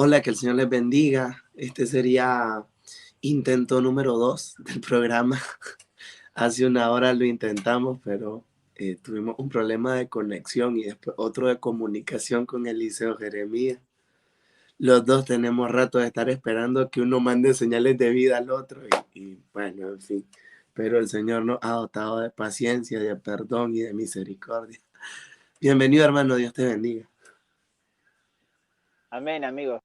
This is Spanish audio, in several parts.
Hola, que el Señor les bendiga. Este sería intento número 2 del programa. Hace una hora lo intentamos, pero tuvimos un problema de conexión y después otro de comunicación con Eliseo Jeremías. Los dos tenemos rato de estar esperando que uno mande señales de vida al otro y bueno, en fin. Pero el Señor nos ha dotado de paciencia, de perdón y de misericordia. Bienvenido, hermano. Dios te bendiga. Amén, amigos.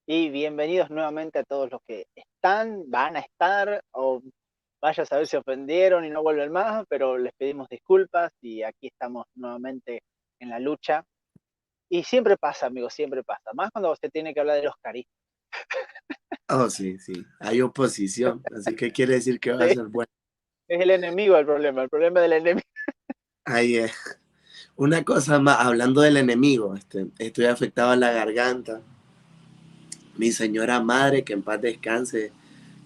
Y bienvenidos nuevamente a todos los que están, van a estar, o vaya a saber si ofendieron y no vuelven más, pero les pedimos disculpas y aquí estamos nuevamente en la lucha. Y siempre pasa, amigos, siempre pasa. Más cuando se tiene que hablar de los carismas. Oh, sí, sí. Hay oposición, así que quiere decir que va a Sí, ser bueno. es el problema del enemigo. Ahí es. Una cosa más, hablando del enemigo, estoy afectado en la garganta. Mi señora madre, que en paz descanse,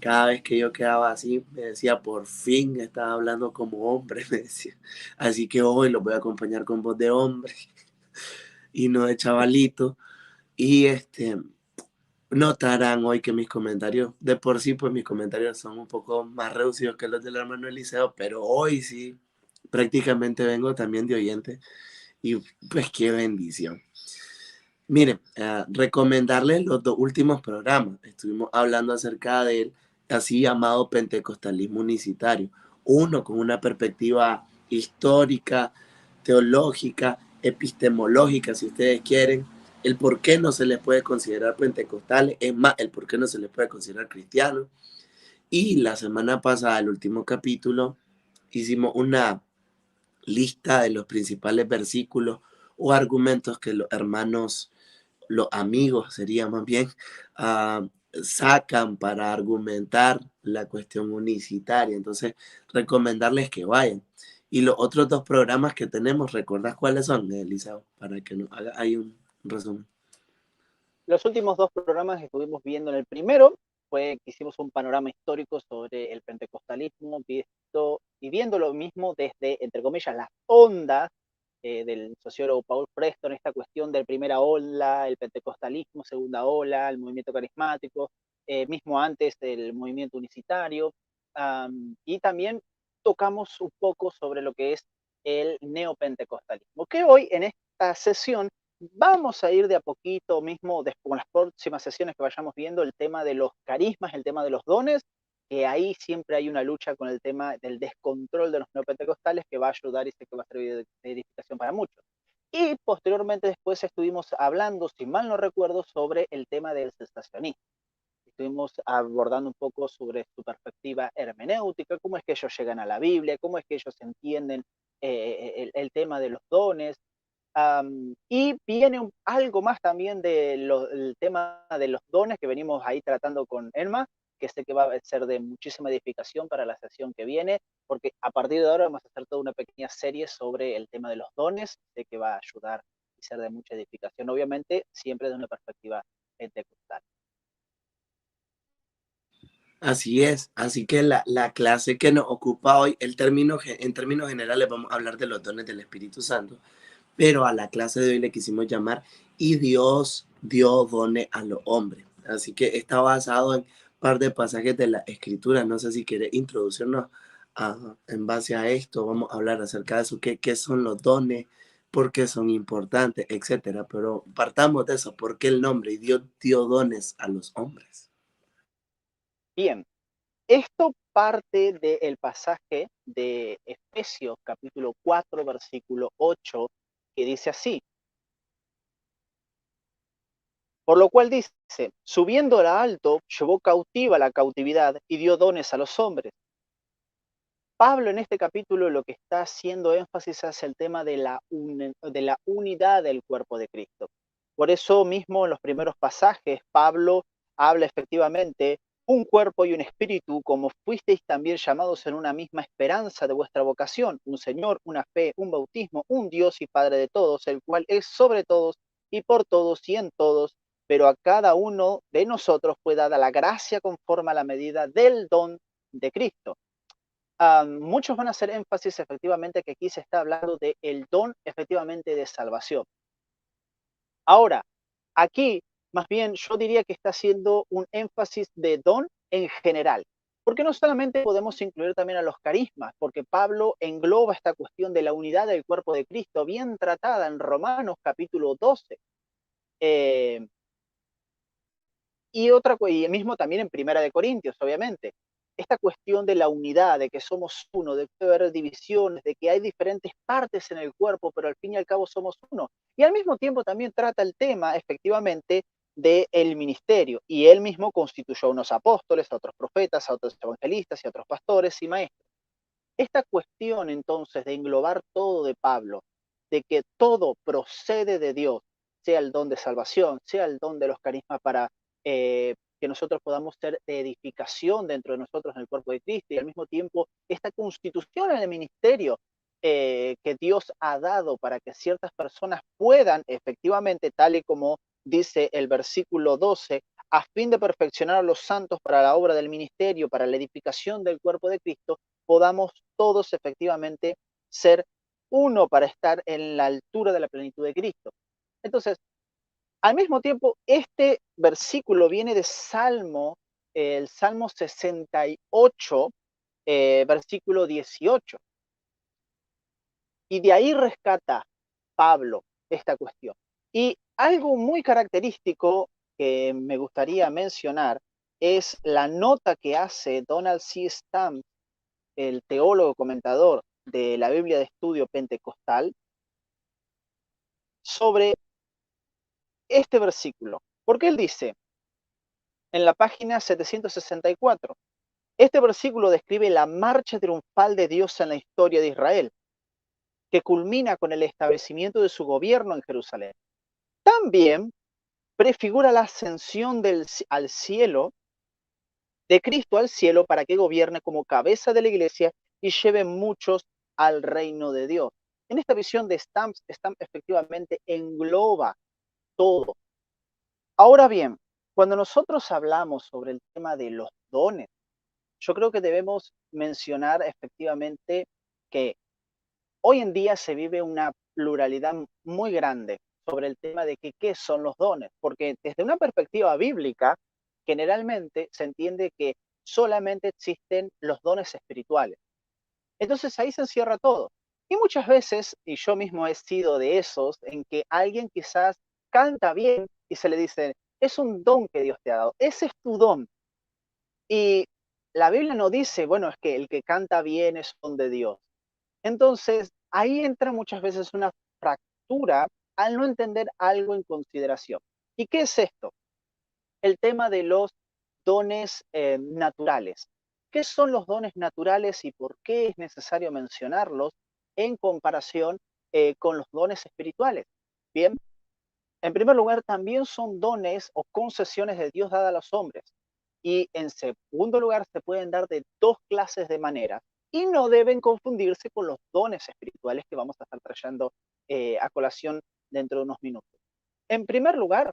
cada vez que yo quedaba así, me decía, por fin estaba hablando como hombre, me decía. Así que hoy los voy a acompañar con voz de hombre y no de chavalito. Y notarán hoy que mis comentarios, de por sí, pues mis comentarios son un poco más reducidos que los del hermano Eliseo, pero hoy sí, prácticamente vengo también de oyente. Y pues qué bendición. Miren, recomendarles los dos últimos programas. Estuvimos hablando acerca del así llamado pentecostalismo unicitario. Uno con una perspectiva histórica, teológica, epistemológica, si ustedes quieren. El por qué no se les puede considerar pentecostales, es más, el por qué no se les puede considerar cristianos. Y la semana pasada, el último capítulo, hicimos una lista de los principales versículos o argumentos que los hermanos, los amigos sería más bien, ah, sacan para argumentar la cuestión unicitaria. Entonces, recomendarles que vayan. Y los otros dos programas que tenemos, ¿recordás cuáles son, Eliseo? Para que nos haga ahí un resumen. Los últimos dos programas que estuvimos viendo en el primero fue que hicimos un panorama histórico sobre el pentecostalismo, viendo lo mismo desde, entre comillas, las ondas del sociólogo Paul Preston, esta cuestión de primera ola, el pentecostalismo, segunda ola, el movimiento carismático, mismo antes del movimiento unicitario, y también tocamos un poco sobre lo que es el neopentecostalismo, que hoy en esta sesión vamos a ir de a poquito mismo, con las próximas sesiones que vayamos viendo, el tema de los carismas, el tema de los dones, que ahí siempre hay una lucha con el tema del descontrol de los neopentecostales que va a ayudar y sé que va a servir de edificación para muchos. Y posteriormente después estuvimos hablando, si mal no recuerdo, sobre el tema del sensacionismo. Estuvimos abordando un poco sobre su perspectiva hermenéutica, cómo es que ellos llegan a la Biblia, cómo es que ellos entienden el tema de los dones, y viene algo más también del tema de los dones que venimos ahí tratando con Elma, que sé que va a ser de muchísima edificación para la sesión que viene, porque a partir de ahora vamos a hacer toda una pequeña serie sobre el tema de los dones, sé que va a ayudar y ser de mucha edificación, obviamente siempre de una perspectiva pentecostal. Así es, así que la clase que nos ocupa hoy, en términos generales vamos a hablar de los dones del Espíritu Santo, pero a la clase de hoy le quisimos llamar y Dios dio dones a los hombres. Así que está basado en un par de pasajes de la Escritura. No sé si quiere introducirnos en base a esto. Vamos a hablar acerca de eso, qué son los dones, por qué son importantes, etcétera. Pero partamos de eso, ¿por qué el nombre? Y Dios dio dones a los hombres. Bien, esto parte del pasaje de Efesios capítulo 4, versículo 8, que dice así: por lo cual dice, subiendo a alto, llevó cautiva la cautividad y dio dones a los hombres. Pablo en este capítulo lo que está haciendo énfasis es el tema de la unidad del cuerpo de Cristo. Por eso mismo en los primeros pasajes Pablo habla efectivamente un cuerpo y un espíritu, como fuisteis también llamados en una misma esperanza de vuestra vocación, un Señor, una fe, un bautismo, un Dios y Padre de todos, el cual es sobre todos y por todos y en todos, pero a cada uno de nosotros fue dada la gracia conforme a la medida del don de Cristo. Muchos van a hacer énfasis efectivamente que aquí se está hablando del don efectivamente de salvación. Ahora, aquí más bien yo diría que está haciendo un énfasis de don en general. Porque no solamente podemos incluir también a los carismas, porque Pablo engloba esta cuestión de la unidad del cuerpo de Cristo, bien tratada en Romanos capítulo 12. Eh, y mismo también en Primera de Corintios, obviamente. Esta cuestión de la unidad, de que somos uno, de que puede haber divisiones, de que hay diferentes partes en el cuerpo, pero al fin y al cabo somos uno. Y al mismo tiempo también trata el tema, efectivamente, del ministerio. Y él mismo constituyó a unos apóstoles, a otros profetas, a otros evangelistas y a otros pastores y maestros. Esta cuestión entonces de englobar todo de Pablo, de que todo procede de Dios, sea el don de salvación, sea el don de los carismas para que nosotros podamos ser de edificación dentro de nosotros en el cuerpo de Cristo, y al mismo tiempo esta constitución en el ministerio que Dios ha dado para que ciertas personas puedan efectivamente, tal y como dice el versículo 12, a fin de perfeccionar a los santos para la obra del ministerio, para la edificación del cuerpo de Cristo, podamos todos efectivamente ser uno para estar en la altura de la plenitud de Cristo. Entonces, al mismo tiempo, este versículo viene de Salmo, el Salmo 68, versículo 18. Y de ahí rescata Pablo esta cuestión. Y algo muy característico que me gustaría mencionar es la nota que hace Donald C. Stamps, el teólogo comentador de la Biblia de Estudio Pentecostal, sobre este versículo. Porque él dice, en la página 764, este versículo describe la marcha triunfal de Dios en la historia de Israel, que culmina con el establecimiento de su gobierno en Jerusalén. También prefigura la ascensión al cielo, de Cristo al cielo, para que gobierne como cabeza de la iglesia y lleve muchos al reino de Dios. En esta visión de Stamps efectivamente engloba todo. Ahora bien, cuando nosotros hablamos sobre el tema de los dones, yo creo que debemos mencionar efectivamente que hoy en día se vive una pluralidad muy grande sobre el tema de que qué son los dones, porque desde una perspectiva bíblica, generalmente se entiende que solamente existen los dones espirituales. Entonces ahí se encierra todo. Y muchas veces, y yo mismo he sido de esos, en que alguien quizás canta bien y se le dice, es un don que Dios te ha dado, ese es tu don. Y la Biblia no dice, bueno, es que el que canta bien es don de Dios. Entonces, ahí entra muchas veces una fractura al no entender algo en consideración. ¿Y qué es esto? El tema de los dones naturales. ¿Qué son los dones naturales y por qué es necesario mencionarlos en comparación con los dones espirituales? Bien, en primer lugar, también son dones o concesiones de Dios dadas a los hombres. Y en segundo lugar, se pueden dar de dos clases de maneras y no deben confundirse con los dones espirituales que vamos a estar trayendo a colación dentro de unos minutos. En primer lugar,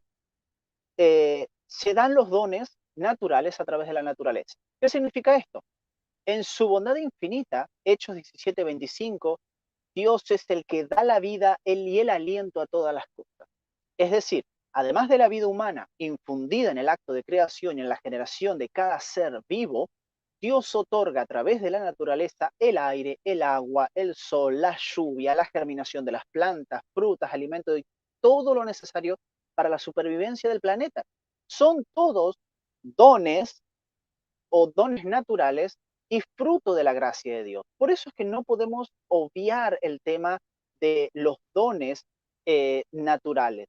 se dan los dones naturales a través de la naturaleza. ¿Qué significa esto? En su bondad infinita, Hechos 17:25, Dios es el que da la vida y el aliento a todas las cosas. Es decir, además de la vida humana infundida en el acto de creación y en la generación de cada ser vivo, Dios otorga a través de la naturaleza el aire, el agua, el sol, la lluvia, la germinación de las plantas, frutas, alimentos y todo lo necesario para la supervivencia del planeta. Son todos dones o dones naturales y fruto de la gracia de Dios. Por eso es que no podemos obviar el tema de los dones naturales.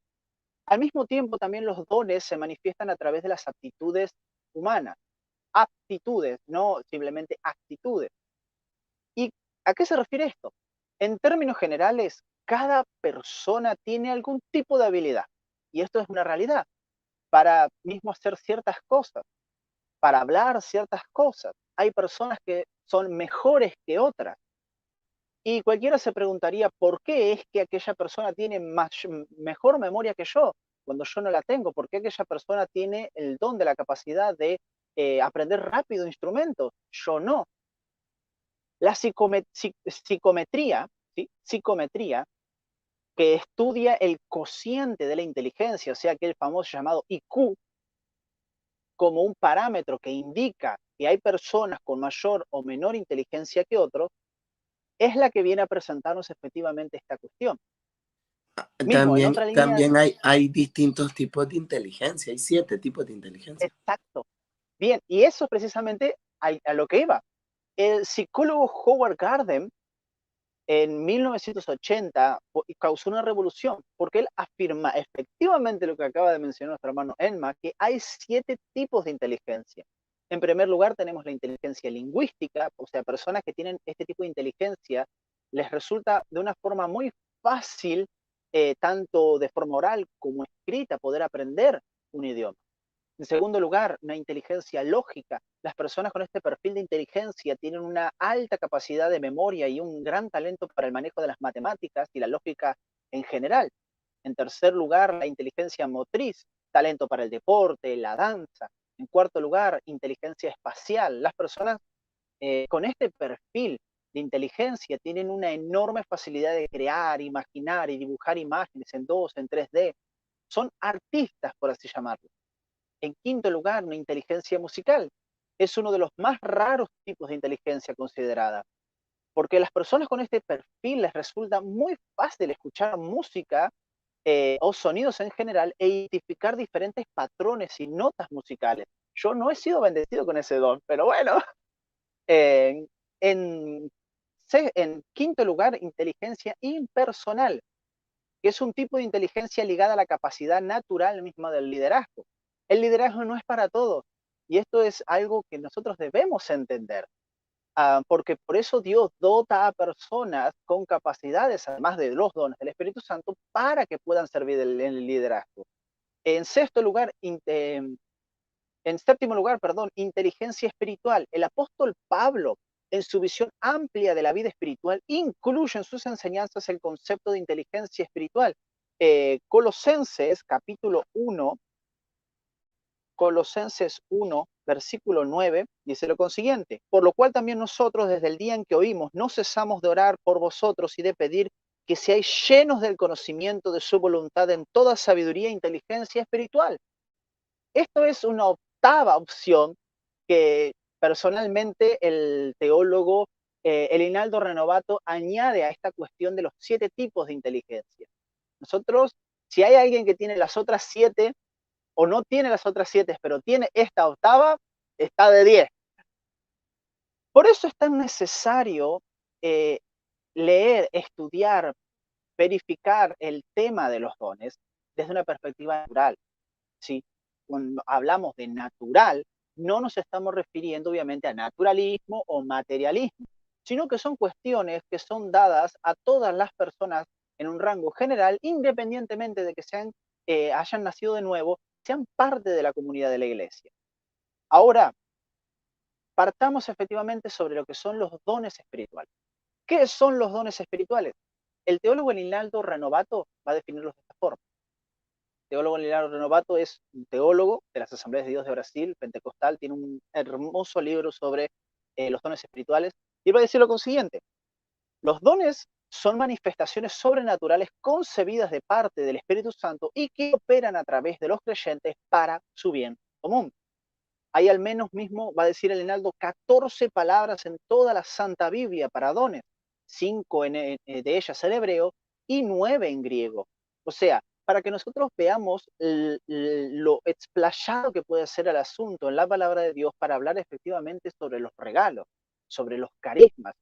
Al mismo tiempo, también los dones se manifiestan a través de las aptitudes humanas. Aptitudes, no simplemente actitudes. ¿Y a qué se refiere esto? En términos generales, cada persona tiene algún tipo de habilidad. Y esto es una realidad. Para mismo hacer ciertas cosas, para hablar ciertas cosas. Hay personas que son mejores que otras. Y cualquiera se preguntaría por qué es que aquella persona tiene mejor memoria que yo cuando yo no la tengo. ¿Por qué aquella persona tiene el don de la capacidad de aprender rápido instrumentos? Yo no. La psicometría, ¿sí? Psicometría que estudia el cociente de la inteligencia, o sea, aquel famoso llamado IQ, como un parámetro que indica que hay personas con mayor o menor inteligencia que otros, es la que viene a presentarnos efectivamente esta cuestión. Mismo, en También, otra línea, también hay distintos tipos de inteligencia, hay 7 tipos de inteligencia. exacto. Bien, y eso es precisamente a lo que iba. El psicólogo Howard Gardner en 1980 causó una revolución, porque él afirma efectivamente lo que acaba de mencionar nuestro hermano Enma, que hay 7 tipos de inteligencia. En primer lugar, tenemos la inteligencia lingüística, o sea, personas que tienen este tipo de inteligencia, les resulta de una forma muy fácil, tanto de forma oral como escrita, poder aprender un idioma. En segundo lugar, una inteligencia lógica. Las personas con este perfil de inteligencia tienen una alta capacidad de memoria y un gran talento para el manejo de las matemáticas y la lógica en general. En tercer lugar, la inteligencia motriz, talento para el deporte, la danza. En cuarto lugar, inteligencia espacial. Las personas con este perfil de inteligencia tienen una enorme facilidad de crear, imaginar y dibujar imágenes en 2, en 3D. Son artistas, por así llamarlo. En quinto lugar, una inteligencia musical. Es uno de los más raros tipos de inteligencia considerada, porque a las personas con este perfil les resulta muy fácil escuchar música o sonidos en general e identificar diferentes patrones y notas musicales. Yo no he sido bendecido con ese don, pero bueno. Eh, en, en quinto lugar, inteligencia impersonal, que es un tipo de inteligencia ligada a la capacidad natural misma del liderazgo. El liderazgo no es para todos, y esto es algo que nosotros debemos entender, porque por eso Dios dota a personas con capacidades, además de los dones del Espíritu Santo, para que puedan servir en el liderazgo. En sexto lugar, en séptimo lugar, perdón, inteligencia espiritual. El apóstol Pablo, en su visión amplia de la vida espiritual, incluye en sus enseñanzas el concepto de inteligencia espiritual. Colosenses capítulo 1, Colosenses 1, versículo 9, dice lo consiguiente: por lo cual también nosotros desde el día en que oímos no cesamos de orar por vosotros y de pedir que seáis llenos del conocimiento de su voluntad en toda sabiduría e inteligencia espiritual. Esto es una octava opción que personalmente el teólogo Elinaldo Renovato añade a esta cuestión de los 7 tipos de inteligencia. Nosotros, si hay alguien que tiene las otras 7 o no tiene las otras 7, pero tiene esta octava, está de 10. Por eso es tan necesario leer, estudiar, verificar el tema de los dones desde una perspectiva natural. ¿Sí? Cuando hablamos de natural, no nos estamos refiriendo obviamente a naturalismo o materialismo, sino que son cuestiones que son dadas a todas las personas en un rango general, independientemente de que hayan nacido de nuevo, sean parte de la comunidad de la iglesia. Ahora, partamos efectivamente sobre lo que son los dones espirituales. ¿Qué son los dones espirituales? El teólogo Elinaldo Renovato va a definirlos de esta forma. Teólogo Leonardo Renovato es un teólogo de las Asambleas de Dios de Brasil, pentecostal, tiene un hermoso libro sobre los dones espirituales, y va a decir lo consiguiente: los dones son manifestaciones sobrenaturales concebidas de parte del Espíritu Santo y que operan a través de los creyentes para su bien común. Hay al menos mismo, va a decir el Enaldo, 14 palabras en toda la Santa Biblia para dones, 5 de ellas en hebreo y 9 en griego. O sea, para que nosotros veamos lo explayado que puede ser el asunto en la palabra de Dios para hablar efectivamente sobre los regalos, sobre los carismas.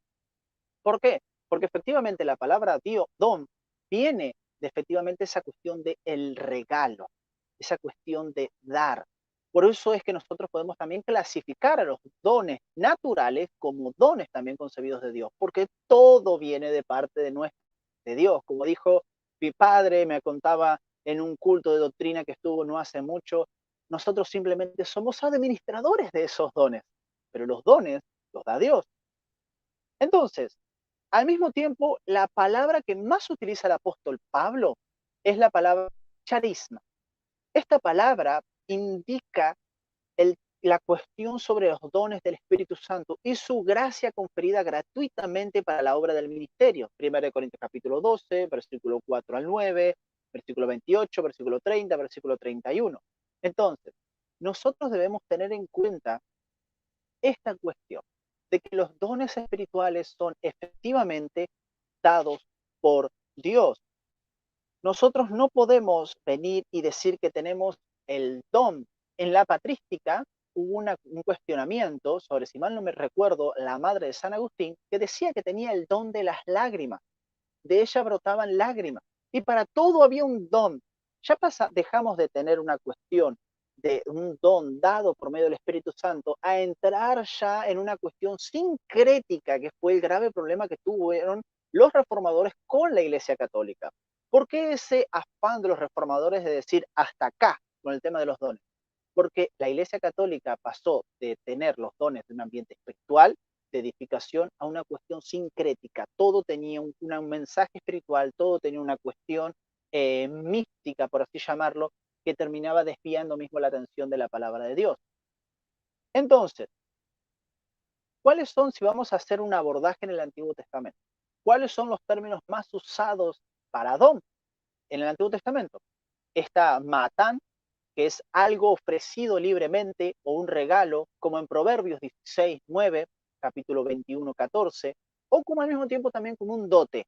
¿Por qué? Porque efectivamente la palabra Dios, don, viene de efectivamente esa cuestión de el regalo, esa cuestión de dar. Por eso es que nosotros podemos también clasificar a los dones naturales como dones también concebidos de Dios, porque todo viene de parte de Dios. Como dijo mi padre, me contaba en un culto de doctrina que estuvo no hace mucho, nosotros simplemente somos administradores de esos dones, pero los dones los da Dios. Entonces, al mismo tiempo, la palabra que más utiliza el apóstol Pablo es la palabra charisma. Esta palabra indica la cuestión sobre los dones del Espíritu Santo y su gracia conferida gratuitamente para la obra del ministerio. 1 Corintios capítulo 12, versículo 4 al 9, versículo 28, versículo 30, versículo 31. Entonces, nosotros debemos tener en cuenta esta cuestión de que los dones espirituales son efectivamente dados por Dios. Nosotros no podemos venir y decir que tenemos el don. En la patrística hubo un cuestionamiento sobre, si mal no me recuerdo, la madre de San Agustín, que decía que tenía el don de las lágrimas. De ella brotaban lágrimas. Y para todo había un don. Ya dejamos de tener una cuestión de un don dado por medio del Espíritu Santo a entrar ya en una cuestión sincrética, que fue el grave problema que tuvieron los reformadores con la Iglesia Católica. ¿Por qué ese afán de los reformadores de decir hasta acá con el tema de los dones? Porque la Iglesia Católica pasó de tener los dones de un ambiente espiritual, de edificación, a una cuestión sincrética. Todo tenía un mensaje espiritual, todo tenía una cuestión mística, por así llamarlo, que terminaba desviando mismo la atención de la palabra de Dios. Entonces, ¿cuáles son, si vamos a hacer un abordaje en el Antiguo Testamento, cuáles son los términos más usados para don en el Antiguo Testamento? Está matán, que es algo ofrecido libremente o un regalo, como en Proverbios 16, 9, capítulo 21, 14, o como al mismo tiempo también como un dote,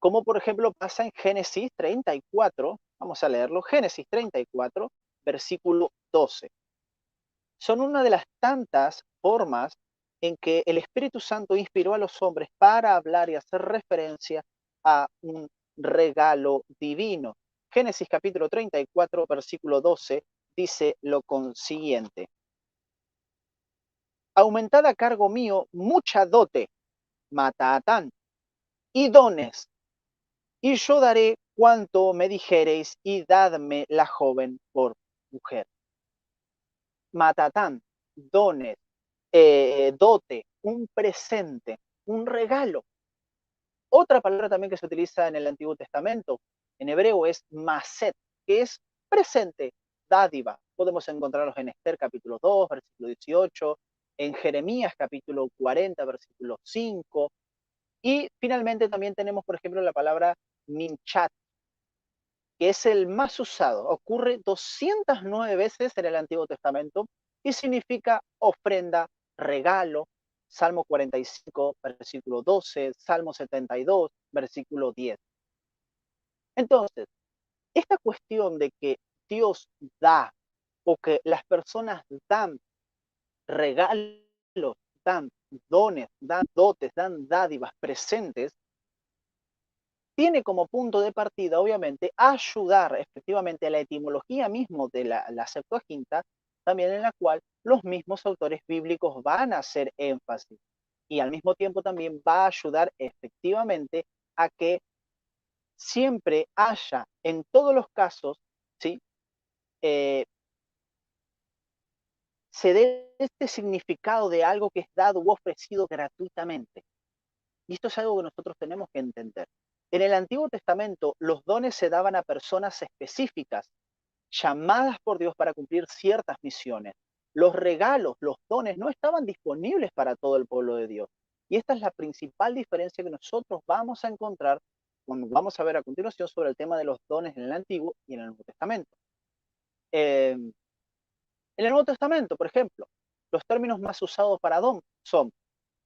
como por ejemplo pasa en Génesis 34, vamos a leerlo, Génesis 34, versículo 12. Son una de las tantas formas en que el Espíritu Santo inspiró a los hombres para hablar y hacer referencia a un regalo divino. Génesis capítulo 34, versículo 12, dice lo consiguiente. Aumentad a cargo mío mucha dote, mataatán, y dones, y yo daré cuanto me dijereis, y dadme la joven por mujer. Matatán, dones, dote, un presente, un regalo. Otra palabra también que se utiliza en el Antiguo Testamento, en hebreo, es maset, que es presente, dádiva. Podemos encontrarlos en Esther capítulo 2, versículo 18, en Jeremías capítulo 40, versículo 5, y finalmente también tenemos, por ejemplo, la palabra minchat, que es el más usado. Ocurre 209 veces en el Antiguo Testamento y significa ofrenda, regalo. Salmo 45, versículo 12, Salmo 72, versículo 10. Entonces, esta cuestión de que Dios da o que las personas dan regalos, dan dones, dan dotes, dan dádivas, presentes, tiene como punto de partida, obviamente, ayudar efectivamente a la etimología mismo de la Septuaginta, también en la cual los mismos autores bíblicos van a hacer énfasis. Y al mismo tiempo también va a ayudar efectivamente a que siempre haya, en todos los casos, ¿sí? Se dé este significado de algo que es dado u ofrecido gratuitamente. Y esto es algo que nosotros tenemos que entender. En el Antiguo Testamento, los dones se daban a personas específicas, llamadas por Dios para cumplir ciertas misiones. Los regalos, los dones, no estaban disponibles para todo el pueblo de Dios. Y esta es la principal diferencia que nosotros vamos a encontrar cuando vamos a ver a continuación sobre el tema de los dones en el Antiguo y en el Nuevo Testamento. En el Nuevo Testamento, por ejemplo, los términos más usados para don son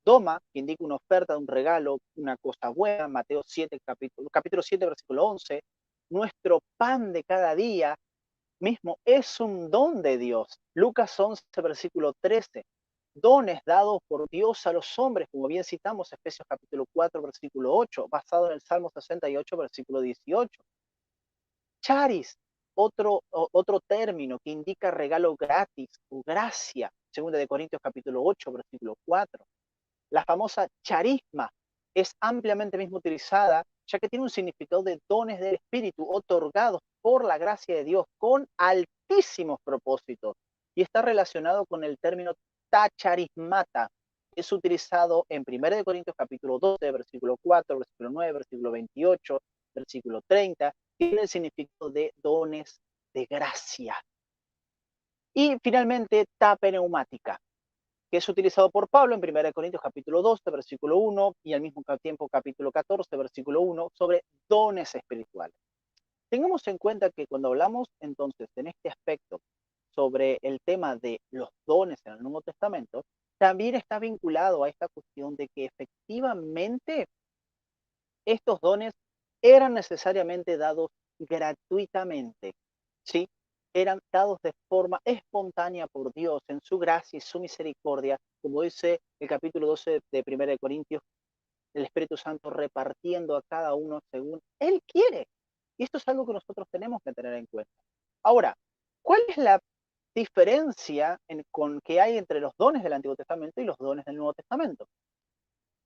doma, que indica una oferta, un regalo, una cosa buena, Mateo 7, capítulo 7, versículo 11. Nuestro pan de cada día mismo es un don de Dios. Lucas 11, versículo 13. Dones dados por Dios a los hombres, como bien citamos, Efesios capítulo 4, versículo 8, basado en el Salmo 68, versículo 18. Charis, otro término que indica regalo gratis o gracia, 2 Corintios capítulo 8, versículo 4. La famosa charisma es ampliamente mismo utilizada, ya que tiene un significado de dones del Espíritu otorgados por la gracia de Dios con altísimos propósitos, y está relacionado con el término tacharismata. Es utilizado en 1 Corintios capítulo 12, versículo 4, versículo 9, versículo 28, versículo 30, tiene el significado de dones de gracia. Y finalmente, tapeneumática, que es utilizado por Pablo en 1 Corintios capítulo 12, versículo 1, y al mismo tiempo capítulo 14, versículo 1, sobre dones espirituales. Tengamos en cuenta que cuando hablamos entonces en este aspecto sobre el tema de los dones en el Nuevo Testamento, también está vinculado a esta cuestión de que efectivamente estos dones eran necesariamente dados gratuitamente, ¿sí? Eran dados de forma espontánea por Dios en su gracia y su misericordia, como dice el capítulo 12 de 1 Corintios, el Espíritu Santo repartiendo a cada uno según Él quiere. Y esto es algo que nosotros tenemos que tener en cuenta. Ahora, ¿cuál es la diferencia con que hay entre los dones del Antiguo Testamento y los dones del Nuevo Testamento?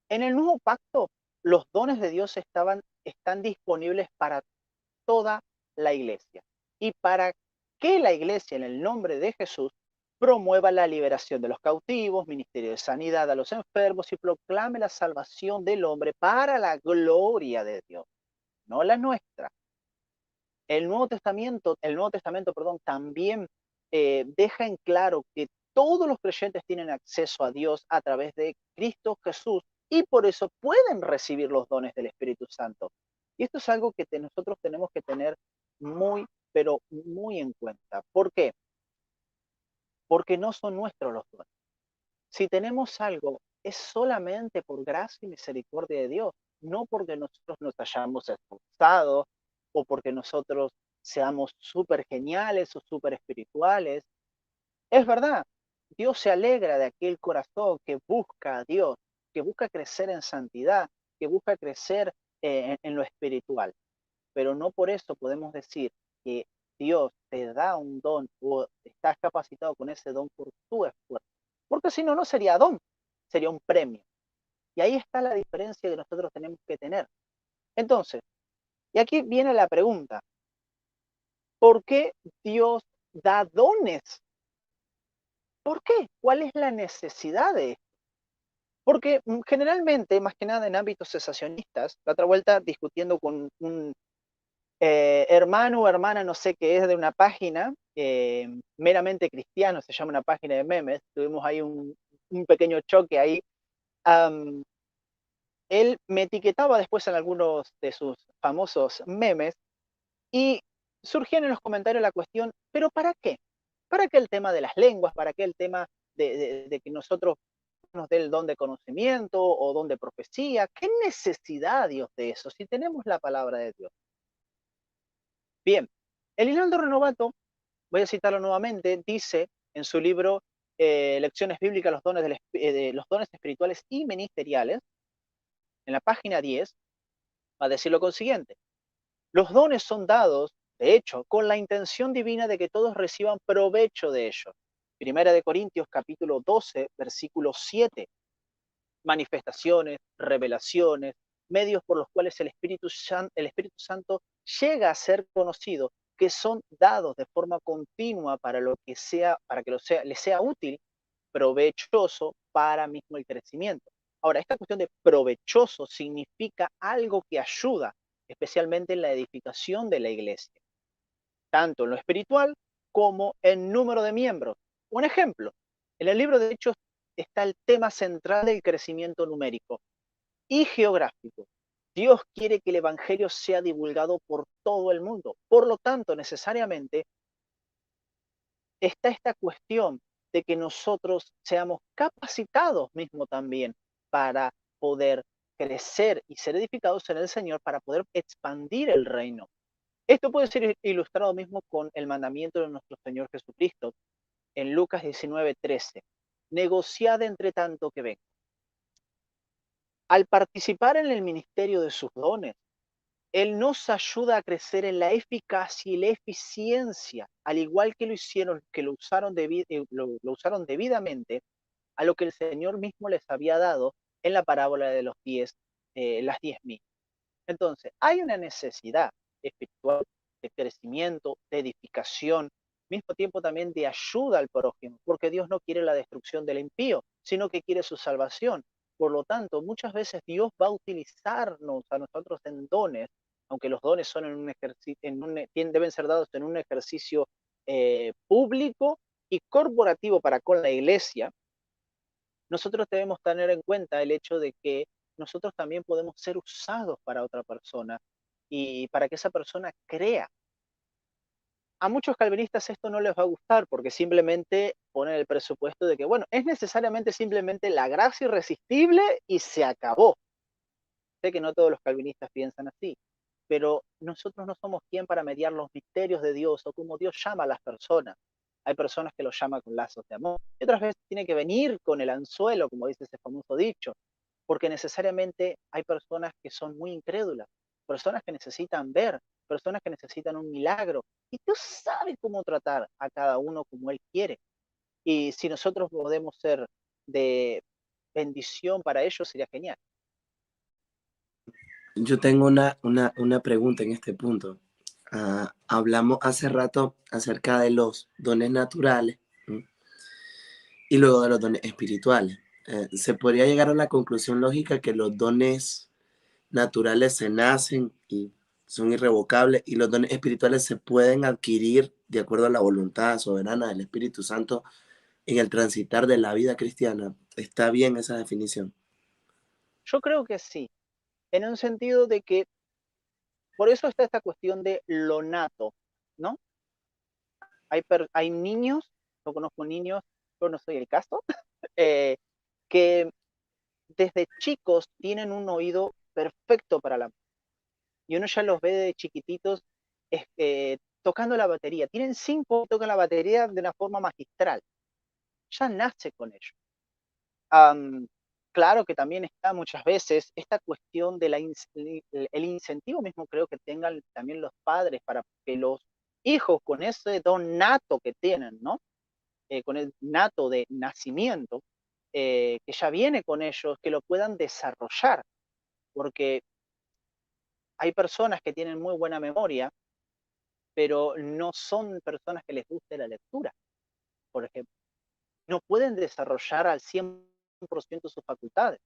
En el Nuevo Pacto, los dones de Dios están disponibles para toda la iglesia y para que la iglesia, en el nombre de Jesús, promueva la liberación de los cautivos, ministerio de sanidad a los enfermos y proclame la salvación del hombre para la gloria de Dios, no la nuestra. El Nuevo Testamento, perdón, también deja en claro que todos los creyentes tienen acceso a Dios a través de Cristo Jesús y por eso pueden recibir los dones del Espíritu Santo. Y esto es algo que nosotros tenemos que tener muy, pero muy en cuenta. ¿Por qué? Porque no son nuestros los dones. Si tenemos algo, es solamente por gracia y misericordia de Dios, no porque nosotros nos hayamos esforzado o porque nosotros seamos súper geniales o súper espirituales. Es verdad, Dios se alegra de aquel corazón que busca a Dios, que busca crecer en santidad, que busca crecer en lo espiritual. Pero no por eso podemos decir que Dios te da un don o estás capacitado con ese don por tu esfuerzo. Porque si no, no sería don, sería un premio. Y ahí está la diferencia que nosotros tenemos que tener. Entonces, y aquí viene la pregunta, ¿por qué Dios da dones? ¿Por qué? ¿Cuál es la necesidad de esto? Porque generalmente, más que nada en ámbitos cesacionistas, la otra vuelta discutiendo con un hermano o hermana, no sé qué es, de una página meramente cristiano, se llama una página de memes, tuvimos ahí un pequeño choque ahí. Um, Él me etiquetaba después en algunos de sus famosos memes y surgía en los comentarios la cuestión, ¿pero para qué? ¿Para qué el tema de las lenguas? ¿Para qué el tema de que nosotros nos dé el don de conocimiento o don de profecía? ¿Qué necesidad, Dios, de eso si tenemos la palabra de Dios? Bien, el Hinaldo Renovato, voy a citarlo nuevamente, dice en su libro Lecciones Bíblicas, los dones espirituales y ministeriales, en la página 10, va a decir lo consiguiente. Los dones son dados, de hecho, con la intención divina de que todos reciban provecho de ellos. Primera de Corintios capítulo 12, versículo 7. Manifestaciones, revelaciones, medios por los cuales el Espíritu Santo llega a ser conocido, que son dados de forma continua para que les sea útil, provechoso para mismo el crecimiento. Ahora, esta cuestión de provechoso significa algo que ayuda, especialmente en la edificación de la iglesia, tanto en lo espiritual como en número de miembros. Un ejemplo, en el libro de Hechos está el tema central del crecimiento numérico y geográfico. Dios quiere que el Evangelio sea divulgado por todo el mundo. Por lo tanto, necesariamente está esta cuestión de que nosotros seamos capacitados mismo también para poder crecer y ser edificados en el Señor, para poder expandir el reino. Esto puede ser ilustrado mismo con el mandamiento de nuestro Señor Jesucristo en Lucas 19:13. Negociad entre tanto que vengo. Al participar en el ministerio de sus dones, Él nos ayuda a crecer en la eficacia y la eficiencia, al igual que lo usaron debidamente a lo que el Señor mismo les había dado en la parábola de las 10.000. Entonces, hay una necesidad espiritual de crecimiento, de edificación, al mismo tiempo también de ayuda al prójimo, porque Dios no quiere la destrucción del impío, sino que quiere su salvación. Por lo tanto, muchas veces Dios va a utilizarnos a nosotros en dones, aunque los dones son deben ser dados en un ejercicio público, y corporativo para con la iglesia, nosotros debemos tener en cuenta el hecho de que nosotros también podemos ser usados para otra persona y para que esa persona crea. A muchos calvinistas esto no les va a gustar porque simplemente ponen el presupuesto de que, bueno, es necesariamente simplemente la gracia irresistible y se acabó. Sé que no todos los calvinistas piensan así, pero nosotros no somos quien para mediar los misterios de Dios o cómo Dios llama a las personas. Hay personas que los llama con lazos de amor y otras veces tiene que venir con el anzuelo, como dice ese famoso dicho, porque necesariamente hay personas que son muy incrédulas, personas que necesitan ver, personas que necesitan un milagro, y Dios sabe cómo tratar a cada uno como Él quiere. Y si nosotros podemos ser de bendición para ellos, sería genial. Yo tengo una pregunta en este punto. Hablamos hace rato acerca de los dones naturales, ¿no? Y luego de los dones espirituales. Se podría llegar a la conclusión lógica que los dones naturales se nacen y son irrevocables y los dones espirituales se pueden adquirir de acuerdo a la voluntad soberana del Espíritu Santo en el transitar de la vida cristiana. ¿Está bien esa definición? Yo creo que sí, en un sentido de que por eso está esta cuestión de lo nato, ¿no? Hay niños, yo conozco niños, yo no soy el caso, eh, que desde chicos tienen un oído perfecto para la música. Y uno ya los ve de chiquititos tocando la batería. Tienen 5 y tocan la batería de una forma magistral. Ya nace con ello. Am, claro que también está muchas veces esta cuestión de el incentivo mismo creo que tengan también los padres para que los hijos con ese don nato que tienen, ¿no? Con el nato de nacimiento, que ya viene con ellos, que lo puedan desarrollar, porque hay personas que tienen muy buena memoria, pero no son personas que les guste la lectura, por ejemplo. No pueden desarrollar al 100% sus facultades,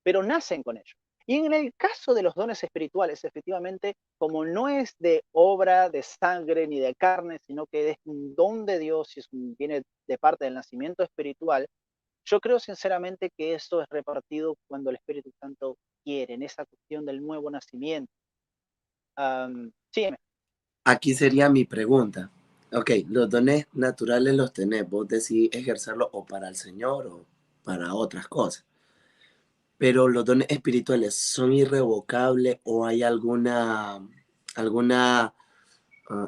pero nacen con ello. Y en el caso de los dones espirituales, efectivamente, como no es de obra, de sangre ni de carne, sino que es un don de Dios y viene de parte del nacimiento espiritual, yo creo sinceramente que eso es repartido cuando el Espíritu Santo quiere, en esa cuestión del nuevo nacimiento. Sí, Aquí sería mi pregunta. Ok, los dones naturales los tenés, vos decís ejercerlos o para el Señor o para otras cosas. Pero los dones espirituales son irrevocables o hay alguna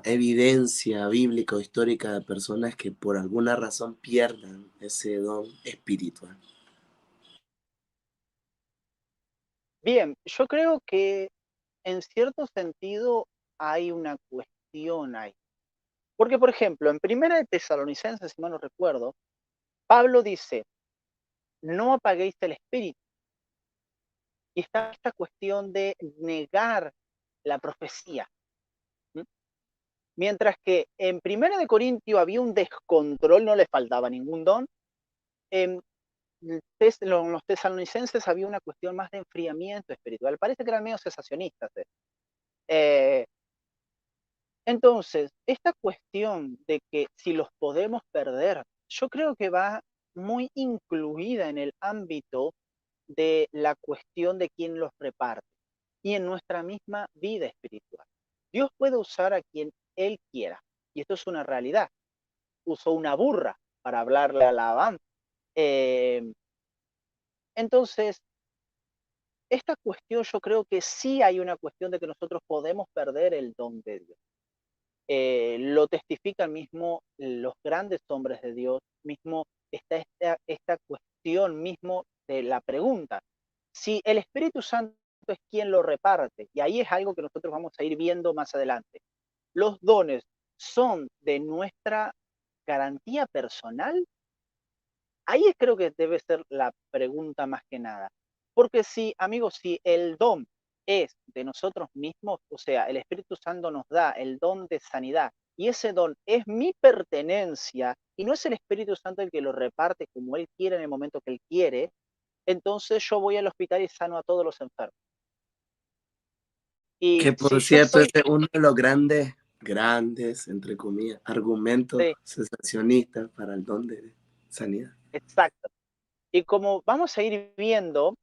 evidencia bíblica o histórica de personas que por alguna razón pierdan ese don espiritual. bien, yo creo que en cierto sentido hay una cuestión ahí. Porque, por ejemplo, en Primera de Tesalonicenses, si mal no recuerdo, Pablo dice, no apaguéis el espíritu. Y está esta cuestión de negar la profecía. ¿Mm? Mientras que en Primera de Corintio había un descontrol, no le faltaba ningún don, en los tesalonicenses había una cuestión más de enfriamiento espiritual. Parece que eran medio cesacionistas. Eh, Entonces, esta cuestión de que si los podemos perder, yo creo que va muy incluida en el ámbito de la cuestión de quién los reparte y en nuestra misma vida espiritual. Dios puede usar a quien Él quiera, y esto es una realidad. Usó una burra para hablarle a Labán. Eh, entonces, esta cuestión yo creo que sí hay una cuestión de que nosotros podemos perder el don de Dios. Lo testifican mismo los grandes hombres de Dios, mismo está esta cuestión mismo de la pregunta. Si el Espíritu Santo es quien lo reparte, y ahí es algo que nosotros vamos a ir viendo más adelante, ¿los dones son de nuestra garantía personal? Ahí creo que debe ser la pregunta más que nada. Porque si, amigos, si el don es de nosotros mismos, o sea, el Espíritu Santo nos da el don de sanidad y ese don es mi pertenencia y no es el Espíritu Santo el que lo reparte como Él quiere en el momento que Él quiere, entonces yo voy al hospital y sano a todos los enfermos. Y Que si por yo cierto, soy, ese es uno de los grandes grandes, entre comillas, argumentos Sí, sensacionistas para el don de sanidad. exacto. Y como vamos a ir viendo,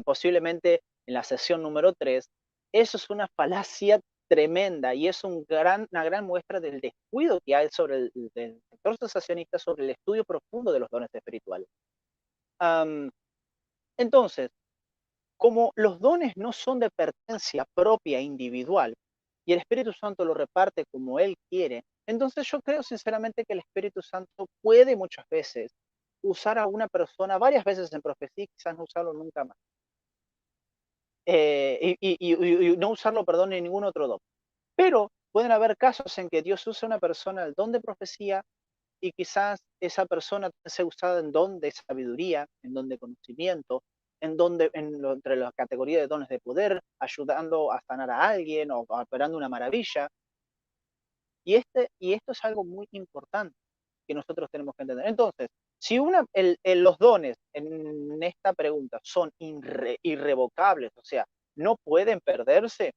posiblemente en la sesión número 3, eso es una falacia tremenda y es una gran muestra del descuido que hay sobre del sector sensacionista sobre el estudio profundo de los dones espirituales. Am, entonces, como los dones no son de pertenencia propia e individual y el Espíritu Santo lo reparte como Él quiere, entonces yo creo sinceramente que el Espíritu Santo puede muchas veces usar a una persona varias veces en profecía y quizás no usarlo nunca más. Y no usarlo, perdón, en ningún otro don. Pero pueden haber casos en que Dios usa a una persona el don de profecía y quizás esa persona sea usada en don de sabiduría, en don de conocimiento, entre las categorías de dones de poder, ayudando a sanar a alguien o operando una maravilla. Y esto es algo muy importante que nosotros tenemos que entender. Entonces, si los dones en esta pregunta son irrevocables, o sea, no pueden perderse,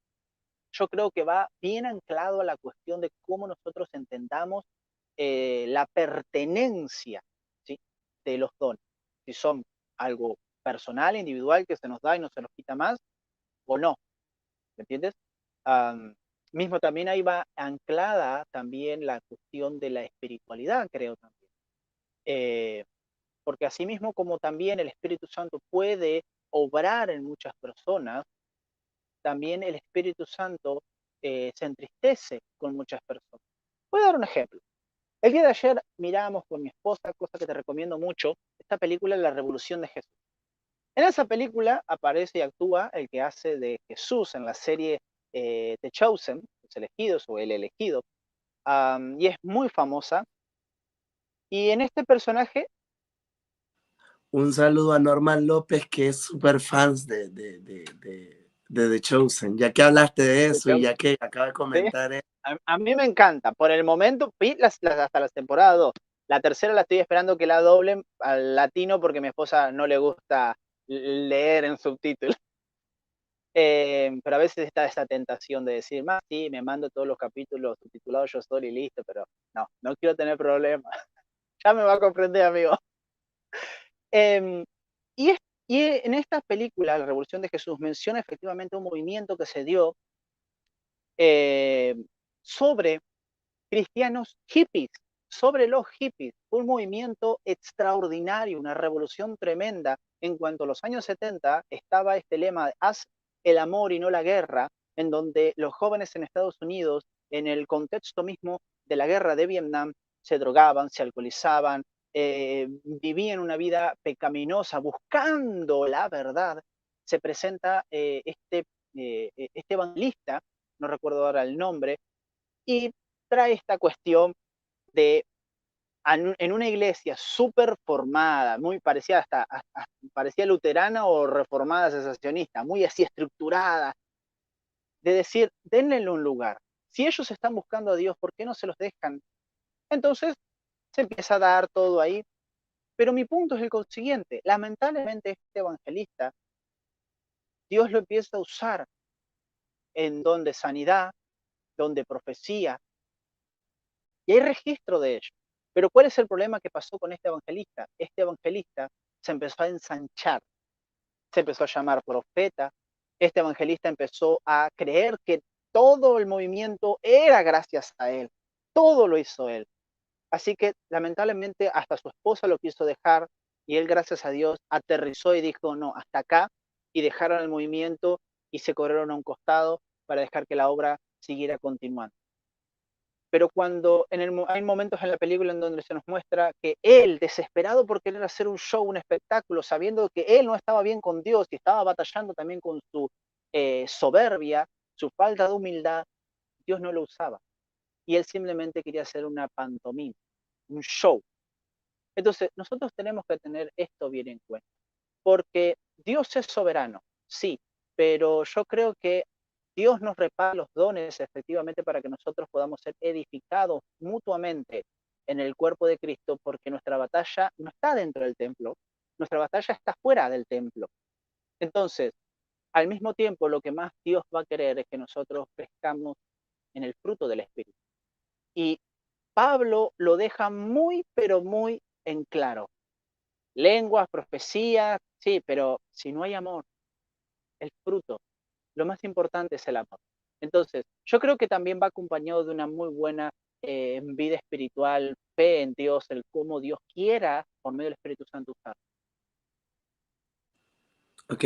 yo creo que va bien anclado a la cuestión de cómo nosotros entendamos la pertenencia, ¿sí?, de los dones. Si son algo personal, individual, que se nos da y no se nos quita más, o no, ¿me entiendes? Am, mismo también ahí va anclada también la cuestión de la espiritualidad, creo también. Eh, porque asimismo como también el Espíritu Santo puede obrar en muchas personas, también el Espíritu Santo se entristece con muchas personas. Voy a dar un ejemplo. El día de ayer mirábamos con mi esposa, cosa que te recomiendo mucho, esta película La Revolución de Jesús. En esa película aparece y actúa el que hace de Jesús en la serie The Chosen, Los Elegidos o El Elegido, y es muy famosa. Y en este personaje, Un saludo a Norman López, que es súper fans de The Chosen. Ya que hablaste de The eso y Chosen, ya que acaba de ¿sí? comentar, A mí me encanta. Por el momento, vi hasta las temporadas 2. La tercera la estoy esperando que la doblen al latino porque a mi esposa no le gusta leer en subtítulos. Pero a veces está esa tentación de decir, más sí, me mando todos los capítulos subtitulados yo solo y listo, pero no quiero tener problemas. Ya me va a comprender, amigo. Em, y, es- y en esta película, La Revolución de Jesús, menciona efectivamente un movimiento que se dio eh, sobre cristianos hippies, sobre los hippies. Un movimiento extraordinario, una revolución tremenda. En cuanto a los años 70, estaba este lema, haz el amor y no la guerra, en donde los jóvenes en Estados Unidos, en el contexto mismo de la guerra de Vietnam, se drogaban, se alcoholizaban, vivían una vida pecaminosa, buscando la verdad. Se presenta este evangelista, no recuerdo ahora el nombre, y trae esta cuestión de en una iglesia súper formada, muy parecida parecía luterana o reformada sensacionista, muy así estructurada, de decir, denle un lugar. Si ellos están buscando a Dios, ¿por qué no se los dejan? Entonces se empieza a dar todo ahí. Pero mi punto es el siguiente, lamentablemente este evangelista, Dios lo empieza a usar en don de sanidad, don de profecía, y hay registro de ello. Pero ¿cuál es el problema que pasó con este evangelista? Este evangelista se empezó a ensanchar, se empezó a llamar profeta, este evangelista empezó a creer que todo el movimiento era gracias a él, todo lo hizo él. Así que lamentablemente hasta su esposa lo quiso dejar y él, gracias a Dios, aterrizó y dijo, no, hasta acá, y dejaron el movimiento y se corrieron a un costado para dejar que la obra siguiera continuando. Pero cuando hay momentos en la película en donde se nos muestra que él, desesperado por querer hacer un show, un espectáculo, sabiendo que él no estaba bien con Dios y estaba batallando también con su soberbia, su falta de humildad, Dios no lo usaba. Y él simplemente quería hacer una pantomima, un show. Entonces, nosotros tenemos que tener esto bien en cuenta, porque Dios es soberano, sí, pero yo creo que Dios nos repara los dones efectivamente para que nosotros podamos ser edificados mutuamente en el cuerpo de Cristo, porque nuestra batalla no está dentro del templo, nuestra batalla está fuera del templo. Entonces, al mismo tiempo, lo que más Dios va a querer es que nosotros crezcamos en el fruto del Espíritu. Y Pablo lo deja muy, pero muy en claro. Lenguas, profecías, sí, pero si no hay amor, el fruto, lo más importante es el amor. Entonces, yo creo que también va acompañado de una muy buena vida espiritual, fe en Dios, el cómo Dios quiera, por medio del Espíritu Santo, usar. Ok.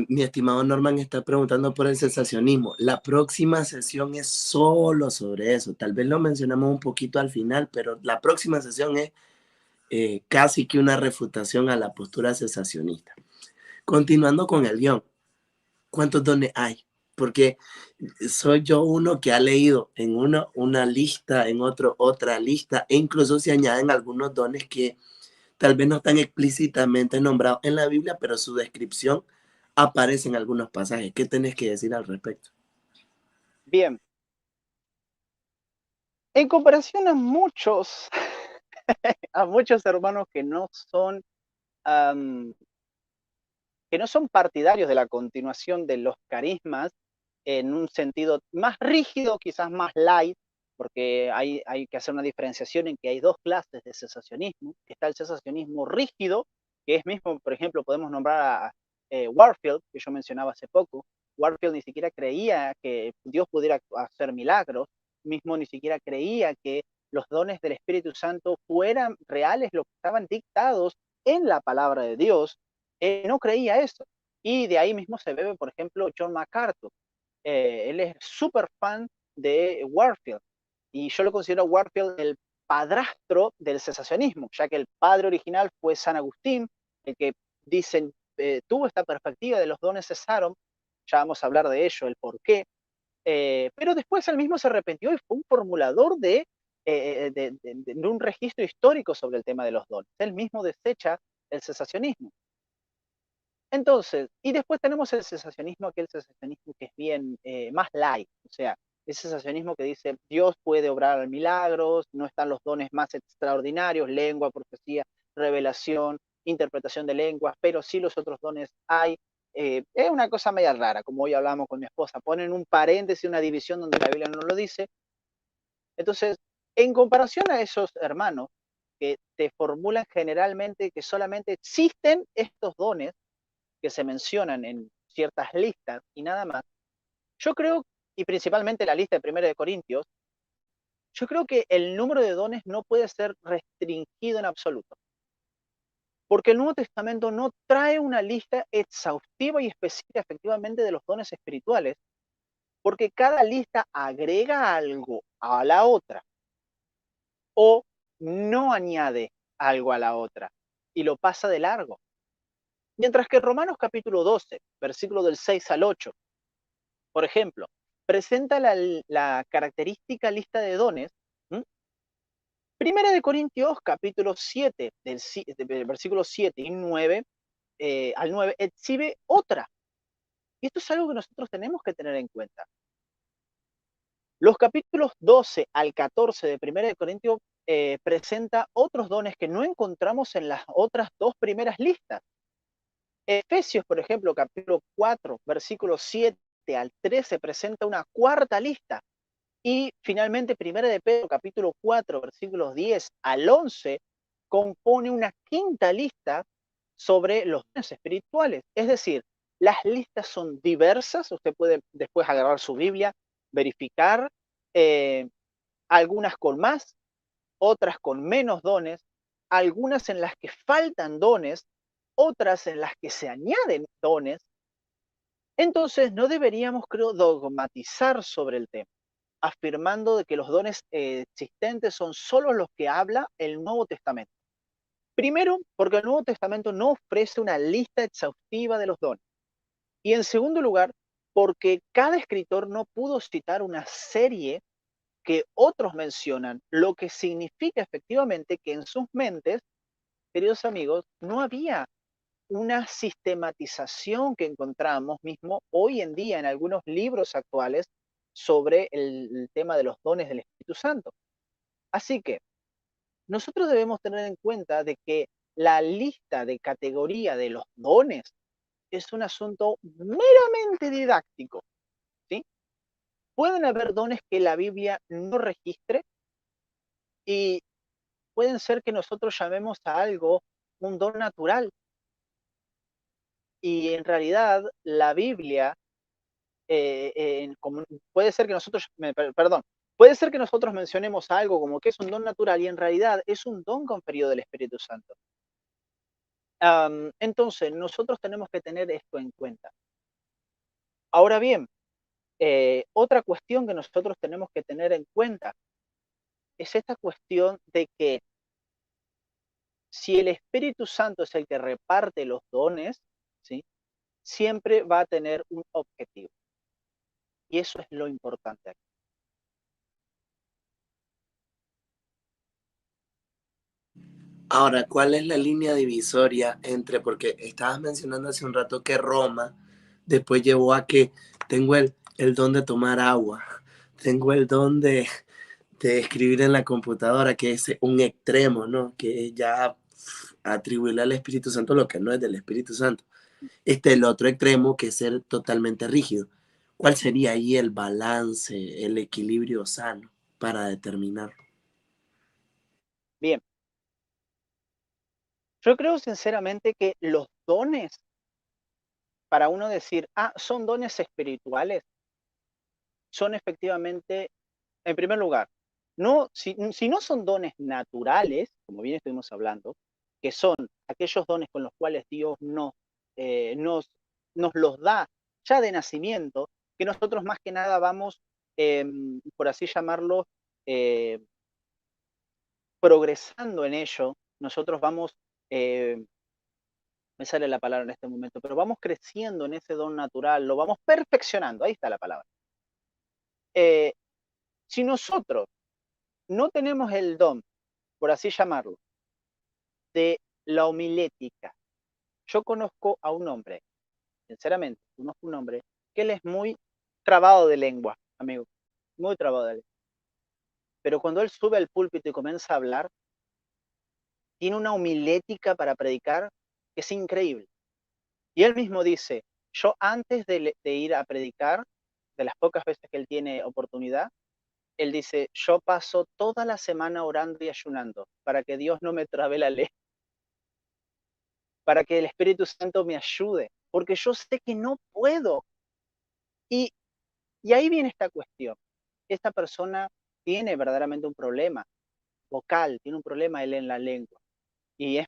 Mi estimado Norman está preguntando por el sensacionismo. La próxima sesión es solo sobre eso. Tal vez lo mencionamos un poquito al final, pero la próxima sesión es casi que una refutación a la postura cesacionista. Continuando con el guión, ¿cuántos dones hay? Porque soy yo uno que ha leído en uno una lista, en otro otra lista, e incluso se añaden algunos dones que tal vez no están explícitamente nombrados en la Biblia, pero su descripción aparece en algunos pasajes. ¿Qué tenés que decir al respecto? Bien, en comparación a muchos, a muchos hermanos um, que no son partidarios de la continuación de los carismas en un sentido más rígido, quizás más light, porque hay que hacer una diferenciación en que hay dos clases de cesacionismo. Está el cesacionismo rígido, que es mismo, por ejemplo, podemos nombrar a Warfield, que yo mencionaba hace poco. Warfield ni siquiera creía que Dios pudiera hacer milagros, mismo ni siquiera creía que los dones del Espíritu Santo fueran reales, lo que estaban dictados en la palabra de Dios. No creía eso. Y de ahí mismo se bebe, por ejemplo, John MacArthur. Él es súper fan de Warfield. Y yo lo considero a Warfield el padrastro del cesacionismo, ya que el padre original fue San Agustín, el que dicen tuvo esta perspectiva de los dones cesaron. Ya vamos a hablar de ello, el por qué. Pero después él mismo se arrepintió y fue un formulador de un registro histórico sobre el tema de los dones. Él mismo desecha el cesacionismo. Entonces, y después tenemos el cesacionismo, aquel cesacionismo que es bien más light, o sea, el cesacionismo que dice Dios puede obrar milagros, no están los dones más extraordinarios, lengua, profecía, revelación, interpretación de lenguas, pero sí los otros dones hay. Es una cosa media rara, como hoy hablamos con mi esposa, ponen un paréntesis, una división donde la Biblia no lo dice. Entonces, en comparación a esos hermanos que te formulan generalmente que solamente existen estos dones, que se mencionan en ciertas listas y nada más, yo creo, y principalmente la lista de 1 de Corintios, yo creo que el número de dones no puede ser restringido en absoluto, porque el Nuevo Testamento no trae una lista exhaustiva y específica efectivamente de los dones espirituales, porque cada lista agrega algo a la otra o no añade algo a la otra y lo pasa de largo. Mientras que Romanos capítulo 12, versículo del 6 al 8, por ejemplo, presenta la característica lista de dones. Primera de Corintios, capítulo 7, del versículo 7 y 9, al 9, exhibe otra. Y esto es algo que nosotros tenemos que tener en cuenta. Los capítulos 12 al 14 de Primera de Corintios presenta otros dones que no encontramos en las otras dos primeras listas. Efesios, por ejemplo, capítulo 4, versículo 7 al 13, presenta una cuarta lista. Y finalmente, Primera de Pedro, capítulo 4, versículos 10 al 11, compone una quinta lista sobre los dones espirituales. Es decir, las listas son diversas. Usted puede después agarrar su Biblia, verificar, algunas con más, otras con menos dones, algunas en las que faltan dones, otras en las que se añaden dones. Entonces, no deberíamos, creo, dogmatizar sobre el tema, afirmando de que los dones existentes son solo los que habla el Nuevo Testamento. Primero, porque el Nuevo Testamento no ofrece una lista exhaustiva de los dones. Y en segundo lugar, porque cada escritor no pudo citar una serie que otros mencionan, lo que significa efectivamente que en sus mentes, queridos amigos, no había una sistematización que encontramos mismo hoy en día en algunos libros actuales sobre el tema de los dones del Espíritu Santo. Así que nosotros debemos tener en cuenta de que la lista de categoría de los dones es un asunto meramente didáctico, ¿sí? Pueden haber dones que la Biblia no registre y pueden ser que nosotros llamemos a algo un don natural. Y en realidad la Biblia, puede ser que nosotros, perdón, puede ser que nosotros mencionemos algo como que es un don natural y en realidad es un don conferido del Espíritu Santo. Entonces, nosotros tenemos que tener esto en cuenta. Ahora bien, otra cuestión que nosotros tenemos que tener en cuenta es esta cuestión de que si el Espíritu Santo es el que reparte los dones, ¿sí? Siempre va a tener un objetivo. Y eso es lo importante aquí. Ahora, ¿cuál es la línea divisoria entre, porque estabas mencionando hace un rato que Roma después llevó a que tengo el don de tomar agua, tengo el don de escribir en la computadora, que es un extremo, ¿no? Que es ya atribuirle al Espíritu Santo lo que no es del Espíritu Santo. El otro extremo, que es ser totalmente rígido. ¿Cuál sería ahí el balance, el equilibrio sano para determinarlo? Bien, yo creo sinceramente que los dones, para uno decir, son dones espirituales, son efectivamente, en primer lugar, no, si no son dones naturales, como bien estuvimos hablando, que son aquellos dones con los cuales Dios nos los da ya de nacimiento, que nosotros más que nada vamos, por así llamarlo, eh, progresando en ello, nosotros vamos, me sale la palabra en este momento, pero vamos creciendo en ese don natural, lo vamos perfeccionando, ahí está la palabra. Si nosotros no tenemos el don, por así llamarlo, de la homilética, yo conozco a un hombre, sinceramente, conozco un hombre que él es muy trabado de lengua, amigo, muy trabado de lengua. Pero cuando él sube al púlpito y comienza a hablar, tiene una homilética para predicar que es increíble. Y él mismo dice, yo antes de ir a predicar, de las pocas veces que él tiene oportunidad, él dice, yo paso toda la semana orando y ayunando para que Dios no me trabe la ley, para que el Espíritu Santo me ayude, porque yo sé que no puedo. Y, y ahí viene esta cuestión. Esta persona tiene verdaderamente un problema vocal, tiene un problema él en la lengua y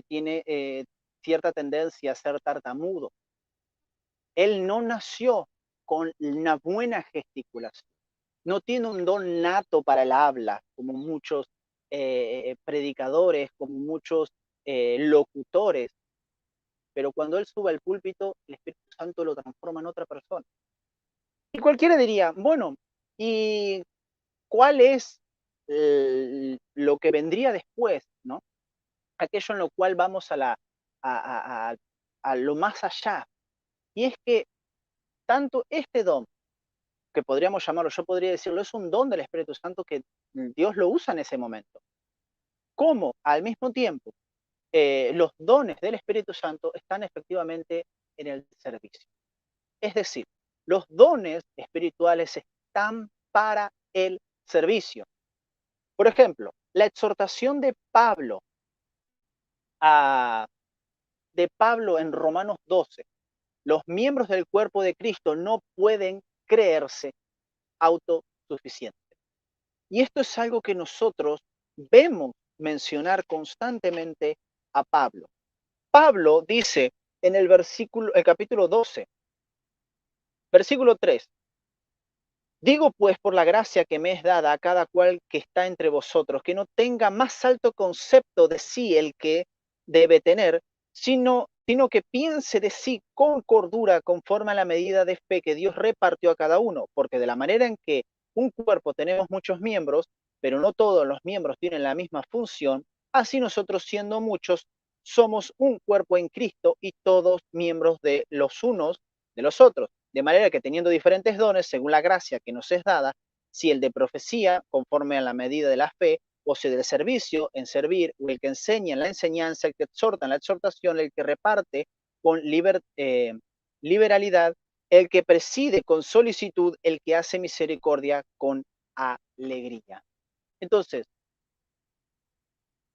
tiene cierta tendencia a ser tartamudo. Él no nació con una buena gesticulación, no tiene un don nato para el habla, como muchos predicadores, como muchos locutores, pero cuando él sube al púlpito, el Espíritu Santo lo transforma en otra persona. Y cualquiera diría, bueno, ¿y cuál es lo que vendría después, ¿no? Aquello en lo cual vamos a lo más allá. Y es que tanto este don, que podríamos llamarlo, yo podría decirlo, es un don del Espíritu Santo que Dios lo usa en ese momento, como al mismo tiempo los dones del Espíritu Santo están efectivamente en el servicio. Es decir, los dones espirituales están para el servicio. Por ejemplo, la exhortación a, de Pablo en Romanos 12. Los miembros del cuerpo de Cristo no pueden creerse autosuficientes. Y esto es algo que nosotros vemos mencionar constantemente a Pablo. Pablo dice en el capítulo 12, versículo 3, digo pues por la gracia que me es dada a cada cual que está entre vosotros, que no tenga más alto concepto de sí el que debe tener, sino que piense de sí con cordura conforme a la medida de fe que Dios repartió a cada uno, porque de la manera en que un cuerpo tenemos muchos miembros, pero no todos los miembros tienen la misma función, así nosotros siendo muchos somos un cuerpo en Cristo y todos miembros de los unos de los otros. De manera que teniendo diferentes dones, según la gracia que nos es dada, si el de profecía, conforme a la medida de la fe, o si del servicio, en servir, o el que enseña en la enseñanza, el que exhorta en la exhortación, el que reparte con liberalidad, el que preside con solicitud, el que hace misericordia con alegría. Entonces,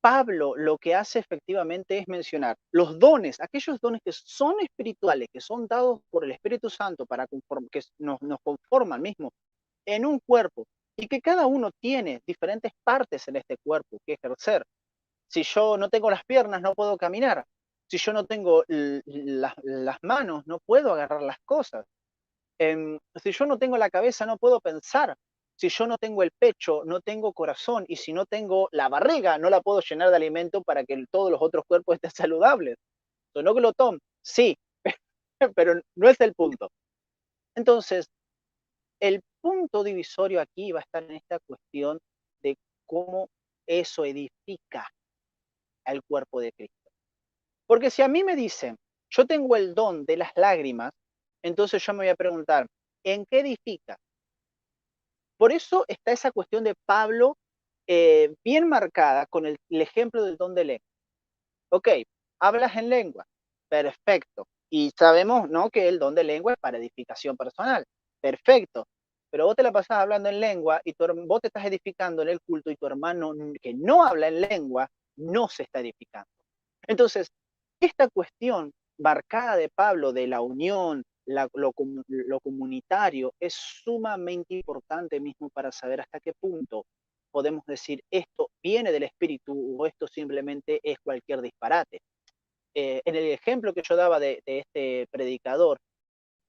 Pablo lo que hace efectivamente es mencionar los dones, aquellos dones que son espirituales, que son dados por el Espíritu Santo para que nos conforman mismo en un cuerpo y que cada uno tiene diferentes partes en este cuerpo que ejercer. Si yo no tengo las piernas, no puedo caminar. Si yo no tengo las manos, no puedo agarrar las cosas. Si yo no tengo la cabeza, no puedo pensar. Si yo no tengo el pecho, no tengo corazón. Y si no tengo la barriga, no la puedo llenar de alimento para que todos los otros cuerpos estén saludables. ¿Sonó glotón? Sí, pero no es el punto. Entonces, el punto divisorio aquí va a estar en esta cuestión de cómo eso edifica al cuerpo de Cristo. Porque si a mí me dicen, yo tengo el don de las lágrimas, entonces yo me voy a preguntar, ¿en qué edifica? Por eso está esa cuestión de Pablo bien marcada con el ejemplo del don de lengua. Ok, hablas en lengua, perfecto. Y sabemos, ¿no?, que el don de lengua es para edificación personal, perfecto. Pero vos te la pasás hablando en lengua y vos te estás edificando en el culto y tu hermano que no habla en lengua no se está edificando. Entonces, esta cuestión marcada de Pablo de la unión, lo comunitario, es sumamente importante mismo para saber hasta qué punto podemos decir esto viene del espíritu o esto simplemente es cualquier disparate. En el ejemplo que yo daba de este predicador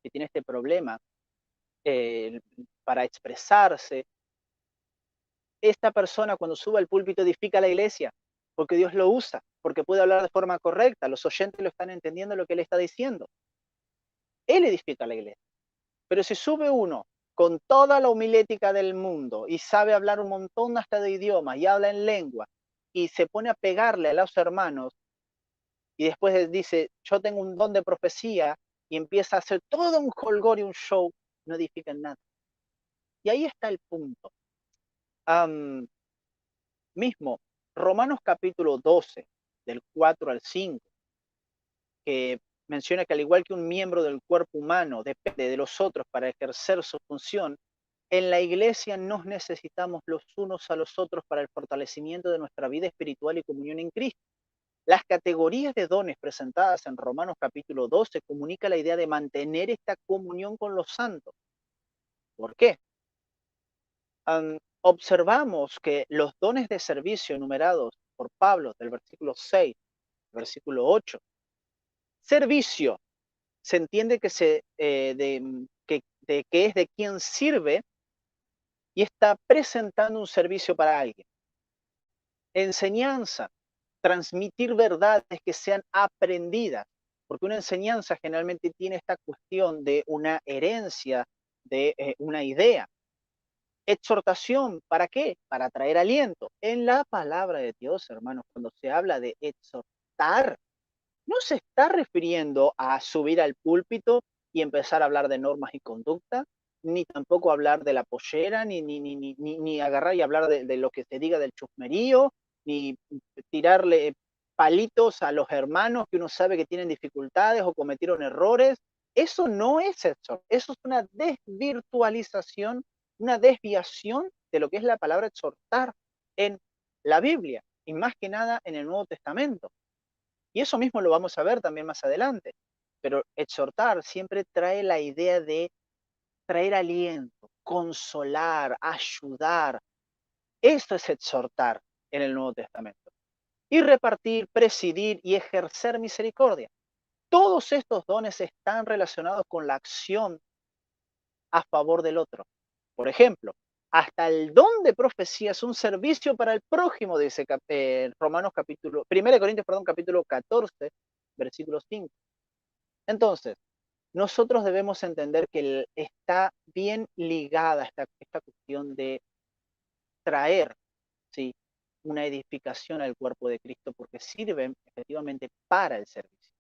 que tiene este problema eh, para expresarse, esta persona cuando sube al púlpito edifica la iglesia, porque Dios lo usa, porque puede hablar de forma correcta, los oyentes lo están entendiendo lo que él está diciendo. Él edifica la iglesia. Pero si sube uno con toda la homilética del mundo y sabe hablar un montón hasta de idiomas y habla en lengua y se pone a pegarle a los hermanos y después dice, yo tengo un don de profecía y empieza a hacer todo un holgorio y un show, no edifica en nada. Y ahí está el punto. Mismo, Romanos capítulo 12, del 4 al 5, que menciona que al igual que un miembro del cuerpo humano depende de los otros para ejercer su función, en la iglesia nos necesitamos los unos a los otros para el fortalecimiento de nuestra vida espiritual y comunión en Cristo. Las categorías de dones presentadas en Romanos capítulo 12 comunica la idea de mantener esta comunión con los santos. ¿Por qué? Observamos que los dones de servicio enumerados por Pablo del versículo 6, versículo 8, servicio, se entiende que, que es de quien sirve y está presentando un servicio para alguien. Enseñanza, transmitir verdades que sean aprendidas, porque una enseñanza generalmente tiene esta cuestión de una herencia, de una idea. Exhortación, ¿para qué? Para traer aliento. En la palabra de Dios, hermanos, cuando se habla de exhortar, no se está refiriendo a subir al púlpito y empezar a hablar de normas y conducta, ni tampoco hablar de la pollera, ni agarrar y hablar de lo que se diga del chusmerío, ni tirarle palitos a los hermanos que uno sabe que tienen dificultades o cometieron errores. Eso no es eso es una desvirtualización, una desviación de lo que es la palabra exhortar en la Biblia, y más que nada en el Nuevo Testamento. Y eso mismo lo vamos a ver también más adelante. Pero exhortar siempre trae la idea de traer aliento, consolar, ayudar. Esto es exhortar en el Nuevo Testamento. Y repartir, presidir y ejercer misericordia. Todos estos dones están relacionados con la acción a favor del otro. Por ejemplo, hasta el don de profecía es un servicio para el prójimo, dice Romanos capítulo, 1 Corintios, perdón, capítulo 14, versículo 5. Entonces, nosotros debemos entender que está bien ligada esta cuestión de traer, ¿sí?, una edificación al cuerpo de Cristo, porque sirven efectivamente para el servicio.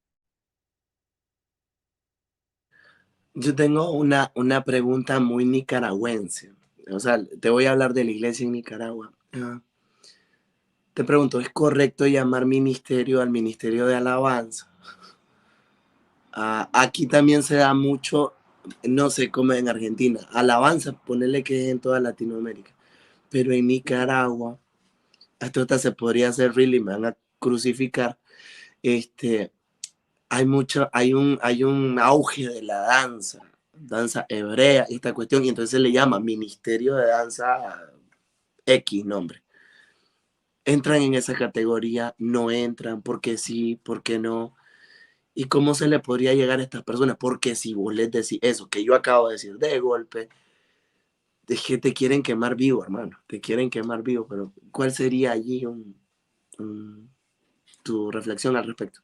Yo tengo una pregunta muy nicaragüense. O sea, te voy a hablar de la iglesia en Nicaragua. Te pregunto, ¿es correcto llamar ministerio al ministerio de alabanza? Aquí también se da mucho no sé cómo es en Argentina, alabanza, ponerle que es en toda Latinoamérica, pero en Nicaragua, hasta se podría hacer really, me van a crucificar, este, hay un auge de la danza hebrea, esta cuestión, y entonces se le llama Ministerio de Danza X nombre. Entran en esa categoría, no entran, porque sí, porque no. ¿Y cómo se le podría llegar a estas personas? Porque si vos les decís eso que yo acabo de decir de golpe, es que te quieren quemar vivo, hermano. Te quieren quemar vivo, pero ¿cuál sería allí tu reflexión al respecto?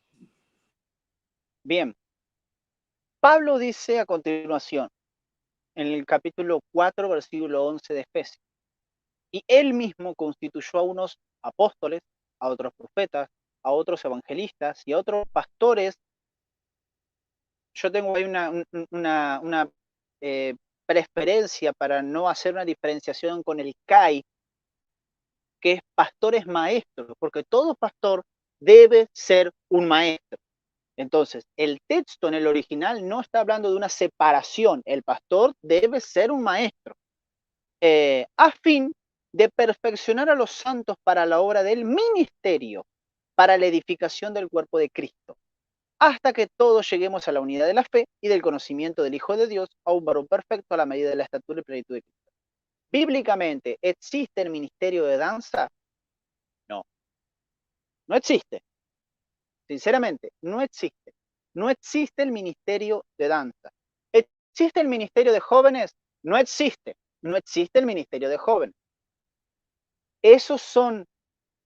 Bien, Pablo dice a continuación, en el capítulo 4, versículo 11 de Efesios, y él mismo constituyó a unos apóstoles, a otros profetas, a otros evangelistas y a otros pastores. Yo tengo ahí una preferencia para no hacer una diferenciación con el CAI, que es pastores maestros, porque todo pastor debe ser un maestro. Entonces, el texto en el original no está hablando de una separación. El pastor debe ser un maestro, a fin de perfeccionar a los santos para la obra del ministerio, para la edificación del cuerpo de Cristo, hasta que todos lleguemos a la unidad de la fe y del conocimiento del Hijo de Dios, a un varón perfecto a la medida de la estatura y plenitud de Cristo. Bíblicamente, ¿existe el ministerio de danza? No, no existe. Sinceramente, no existe. No existe el ministerio de danza. ¿Existe el ministerio de jóvenes? No existe. No existe el ministerio de jóvenes. Esos son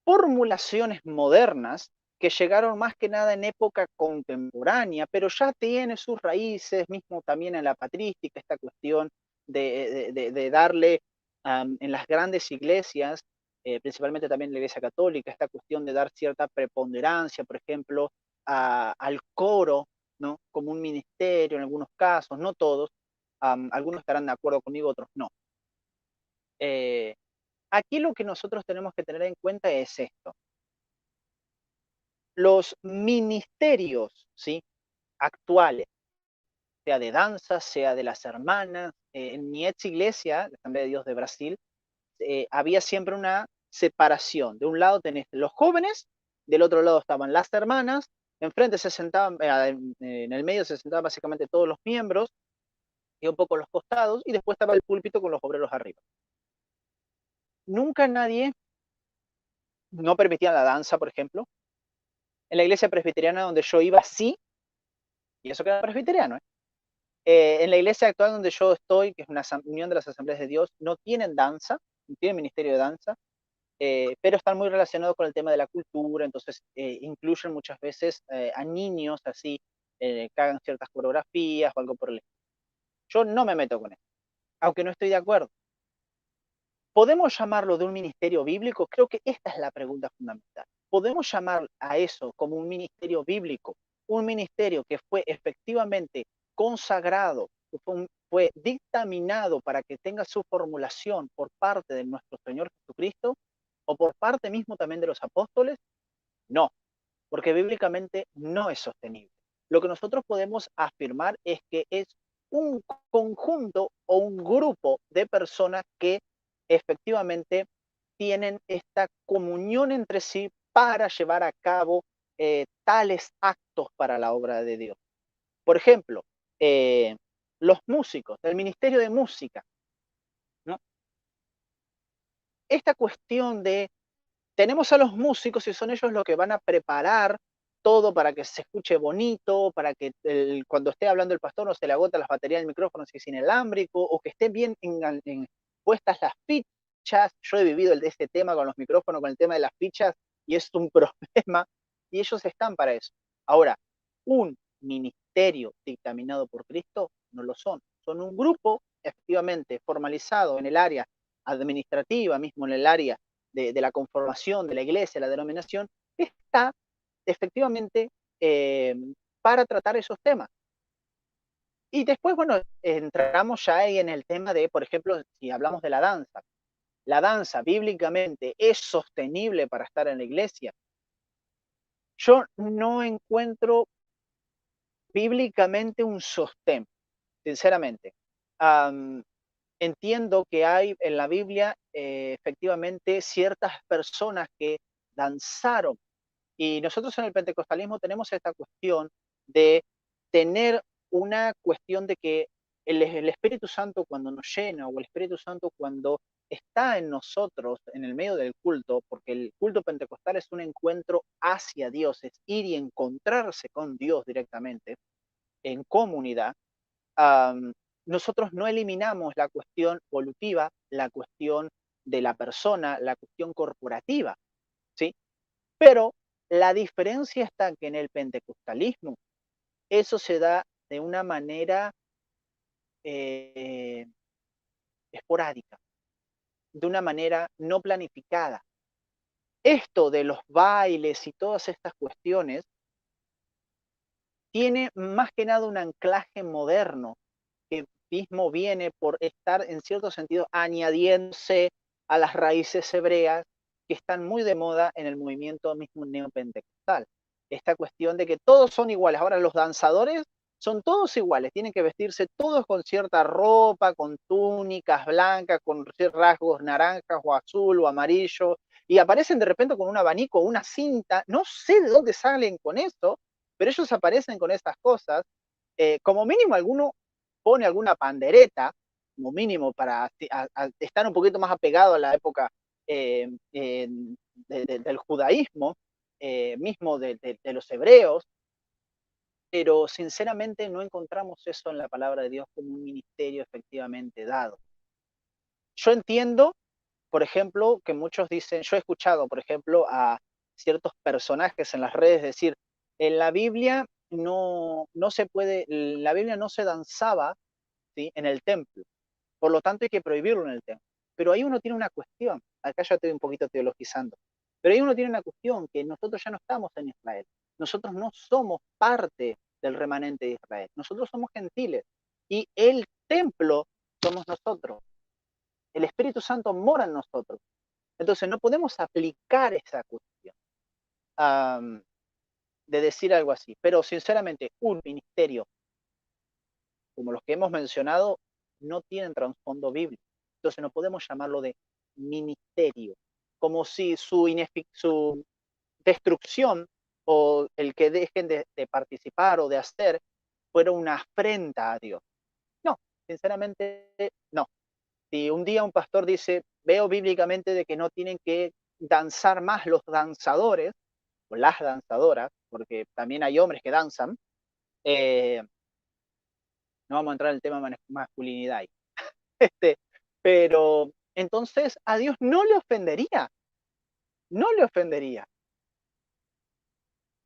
formulaciones modernas que llegaron más que nada en época contemporánea, pero ya tiene sus raíces, mismo también en la patrística, esta cuestión de darle en las grandes iglesias, principalmente también en la Iglesia Católica, esta cuestión de dar cierta preponderancia, por ejemplo, al coro, ¿no? Como un ministerio en algunos casos, no todos, algunos estarán de acuerdo conmigo, otros no. Aquí lo que nosotros tenemos que tener en cuenta es esto. Los ministerios, ¿sí?, actuales, sea de danza, sea de las hermanas, en mi ex iglesia, la Asamblea de Dios de Brasil, había siempre una separación. De un lado tenés los jóvenes, del otro lado estaban las hermanas, enfrente se sentaban, en el medio se sentaban básicamente todos los miembros, y un poco los costados, y después estaba el púlpito con los obreros arriba. Nunca nadie, no permitía la danza, por ejemplo. En la iglesia presbiteriana donde yo iba, sí, y eso que era presbiteriano, ¿eh? En la iglesia actual donde yo estoy, que es una unión de las Asambleas de Dios, no tienen danza, no tienen ministerio de danza, pero están muy relacionados con el tema de la cultura, entonces incluyen muchas veces a niños así, que hagan ciertas coreografías o algo por el estilo. Yo no me meto con eso, aunque no estoy de acuerdo. ¿Podemos llamarlo de un ministerio bíblico? Creo que esta es la pregunta fundamental. ¿Podemos llamar a eso como un ministerio bíblico? Un ministerio que fue efectivamente consagrado, que fue dictaminado para que tenga su formulación por parte de nuestro Señor Jesucristo o por parte mismo también de los apóstoles. No, porque bíblicamente no es sostenible. Lo que nosotros podemos afirmar es que es un conjunto o un grupo de personas que efectivamente tienen esta comunión entre sí para llevar a cabo tales actos para la obra de Dios. Por ejemplo, los músicos, el ministerio de música, ¿no? Esta cuestión de tenemos a los músicos y son ellos los que van a preparar todo para que se escuche bonito, para que cuando esté hablando el pastor no se le agota las baterías del micrófono si es inalámbrico, o que estén bien puestas las fichas. Yo he vivido este tema con los micrófonos, con el tema de las fichas, y es un problema, y ellos están para eso. Ahora, un ministerio dictaminado por Cristo no lo son. Son un grupo efectivamente formalizado en el área administrativa, mismo en el área de la conformación de la iglesia, la denominación, está efectivamente para tratar esos temas. Y después, bueno, entramos ya ahí en el tema de, por ejemplo, si hablamos de la danza bíblicamente es sostenible para estar en la iglesia. Yo no encuentro bíblicamente un sostén. sinceramente. Entiendo que hay en la Biblia efectivamente ciertas personas que danzaron, y nosotros en el pentecostalismo tenemos esta cuestión de tener una cuestión de que el Espíritu Santo cuando nos llena, o el Espíritu Santo cuando está en nosotros, en el medio del culto, porque el culto pentecostal es un encuentro hacia Dios, es ir y encontrarse con Dios directamente, en comunidad. Nosotros no eliminamos la cuestión evolutiva, la cuestión de la persona, la cuestión corporativa, ¿sí? Pero la diferencia está que en el pentecostalismo eso se da de una manera eh, esporádica, de una manera no planificada. Esto de los bailes y todas estas cuestiones tiene más que nada un anclaje moderno, que mismo viene por estar en cierto sentido añadiéndose a las raíces hebreas que están muy de moda en el movimiento mismo neopentecostal. Esta cuestión de que todos son iguales. Ahora los danzadores son todos iguales, tienen que vestirse todos con cierta ropa, con túnicas blancas, con rasgos naranjas o azul o amarillo, y aparecen de repente con un abanico o una cinta. No sé de dónde salen con esto, pero ellos aparecen con estas cosas. Como mínimo alguno pone alguna pandereta, como mínimo para estar un poquito más apegado a la época del judaísmo, mismo de los hebreos, pero sinceramente no encontramos eso en la palabra de Dios como un ministerio efectivamente dado. Yo entiendo, por ejemplo, que muchos dicen, yo he escuchado, por ejemplo, a ciertos personajes en las redes decir, en la Biblia no se puede, en la Biblia no se danzaba, ¿sí?, en el templo, por lo tanto hay que prohibirlo en el templo. Pero ahí uno tiene una cuestión, acá ya estoy un poquito teologizando, pero ahí uno tiene una cuestión, que nosotros ya no estamos en Israel, nosotros no somos parte del remanente de Israel, nosotros somos gentiles, y el templo somos nosotros, el Espíritu Santo mora en nosotros, entonces no podemos aplicar esa cuestión de decir algo así, pero sinceramente un ministerio como los que hemos mencionado no tienen trasfondo bíblico, entonces no podemos llamarlo de ministerio, como si su destrucción o el que dejen de participar o de hacer fuera una afrenta a Dios. No, sinceramente no. Si un día un pastor dice, veo bíblicamente de que no tienen que danzar más los danzadores o las danzadoras, porque también hay hombres que danzan, eh, no vamos a entrar en el tema de masculinidad ahí. Pero entonces a Dios no le ofendería, no le ofendería.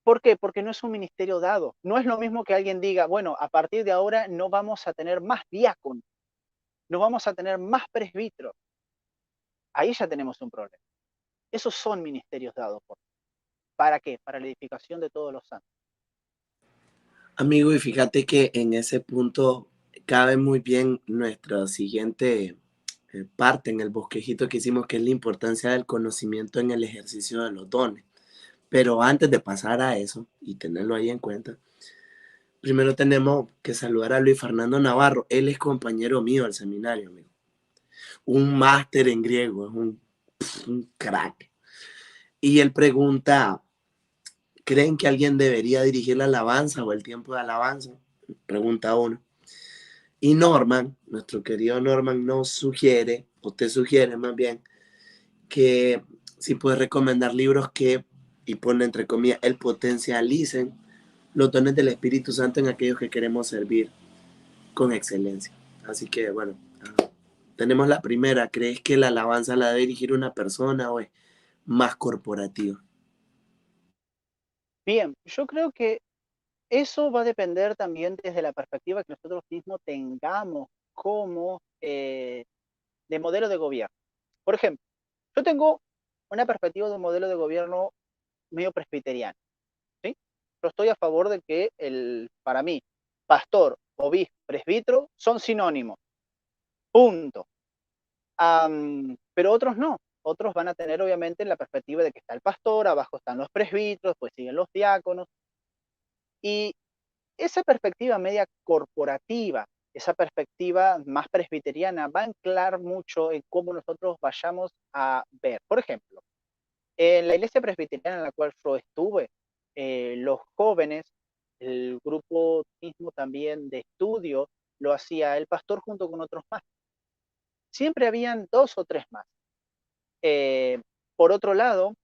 ¿Por qué? Porque no es un ministerio dado. No es lo mismo que alguien diga, bueno, a partir de ahora no vamos a tener más diáconos, no vamos a tener más presbíteros. Ahí ya tenemos un problema. Esos son ministerios dados. ¿Para qué? Para la edificación de todos los santos. Amigo, y fíjate que en ese punto cabe muy bien nuestra siguiente parte en el bosquejito que hicimos, que es la importancia del conocimiento en el ejercicio de los dones. Pero antes de pasar a eso y tenerlo ahí en cuenta, primero tenemos que saludar a Luis Fernando Navarro. Él es compañero mío del seminario, amigo. Un máster en griego, es un crack. Y él pregunta, ¿creen que alguien debería dirigir la alabanza o el tiempo de alabanza? Pregunta uno. Y Norman, nuestro querido Norman, nos sugiere, o te sugiere más bien, que si puedes recomendar libros que, y pone entre comillas, el potencialicen los dones del Espíritu Santo en aquellos que queremos servir con excelencia. Así que bueno, tenemos la primera. ¿Crees que la alabanza la debe dirigir una persona o es más corporativa? Bien, yo creo que eso va a depender también desde la perspectiva que nosotros mismos tengamos como de modelo de gobierno. Por ejemplo, yo tengo una perspectiva de un modelo de gobierno medio presbiteriano, ¿sí? Yo estoy a favor de que para mí, pastor, obispo, presbítero son sinónimos, punto. Pero otros no. Otros van a tener obviamente la perspectiva de que está el pastor, abajo están los presbíteros, pues siguen los diáconos. Y esa perspectiva media corporativa esa perspectiva más presbiteriana va a anclar mucho en cómo nosotros vayamos a ver. Por ejemplo, en la iglesia presbiteriana en la cual yo estuve, los jóvenes, el grupo mismo también de estudio, lo hacía el pastor junto con otros más. Siempre habían 2 o 3 más. Por otro lado,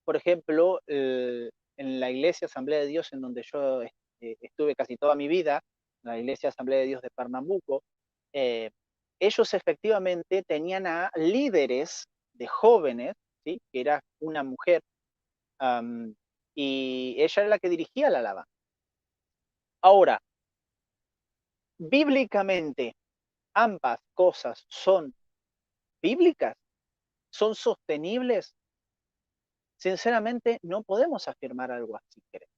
por ejemplo, en la iglesia Asamblea de Dios en donde yo estuve casi toda mi vida, la iglesia Asamblea de Dios de Pernambuco, eh, ellos efectivamente tenían a líderes de jóvenes, ¿sí? Que era una mujer, y ella era la que dirigía la alabanza. Ahora, bíblicamente, ambas cosas son bíblicas, son sostenibles. Sinceramente, no podemos afirmar algo así, creo.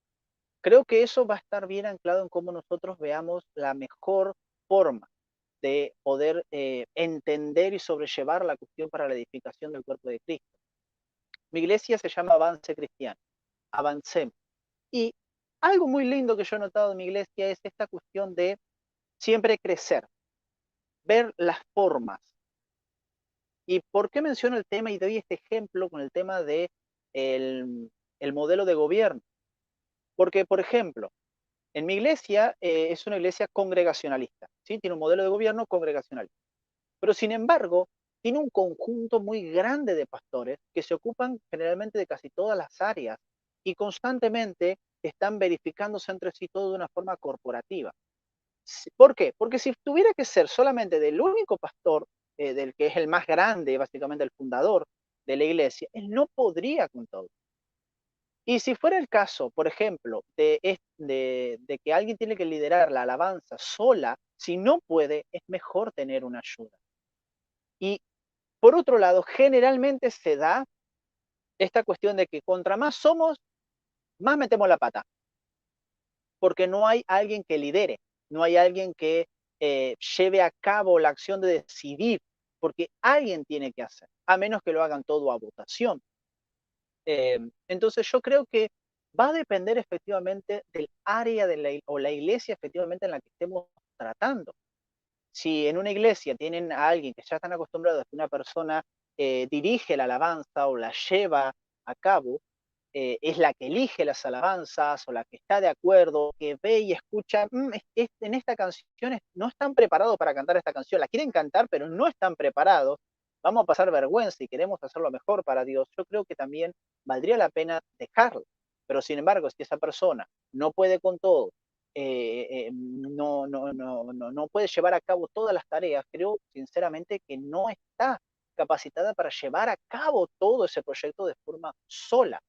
Creo que eso va a estar bien anclado en cómo nosotros veamos la mejor forma de poder entender y sobrellevar la cuestión para la edificación del cuerpo de Cristo. Mi iglesia se llama Avance Cristiano, avancemos. Y algo muy lindo que yo he notado en mi iglesia es esta cuestión de siempre crecer, ver las formas. ¿Y por qué menciono el tema y doy este ejemplo con el tema de el modelo de gobierno? Porque, por ejemplo, en mi iglesia es una iglesia congregacionalista, ¿sí? Tiene un modelo de gobierno congregacionalista. Pero sin embargo, tiene un conjunto muy grande de pastores que se ocupan generalmente de casi todas las áreas y constantemente están verificándose entre sí todo de una forma corporativa. ¿Por qué? Porque si tuviera que ser solamente del único pastor, del que es el más grande, básicamente el fundador de la iglesia, él no podría con todo. Y si fuera el caso, por ejemplo, de que alguien tiene que liderar la alabanza sola, si no puede, es mejor tener una ayuda. Y por otro lado, generalmente se da esta cuestión de que contra más somos, más metemos la pata, porque no hay alguien que lidere, no hay alguien que lleve a cabo la acción de decidir, porque alguien tiene que hacer, a menos que lo hagan todo a votación. Entonces yo creo que va a depender efectivamente del área o la iglesia efectivamente en la que estemos tratando. Si en una iglesia tienen a alguien que ya están acostumbrados a que una persona dirige la alabanza o la lleva a cabo, es la que elige las alabanzas o la que está de acuerdo, que ve y escucha, en esta canción no están preparados para cantar esta canción, la quieren cantar, pero no están preparados, vamos a pasar vergüenza y queremos hacer lo mejor para Dios, yo creo que también valdría la pena dejarlo. Pero sin embargo, si esa persona no puede con todo, no puede llevar a cabo todas las tareas, creo sinceramente que no está capacitada para llevar a cabo todo ese proyecto de forma sola.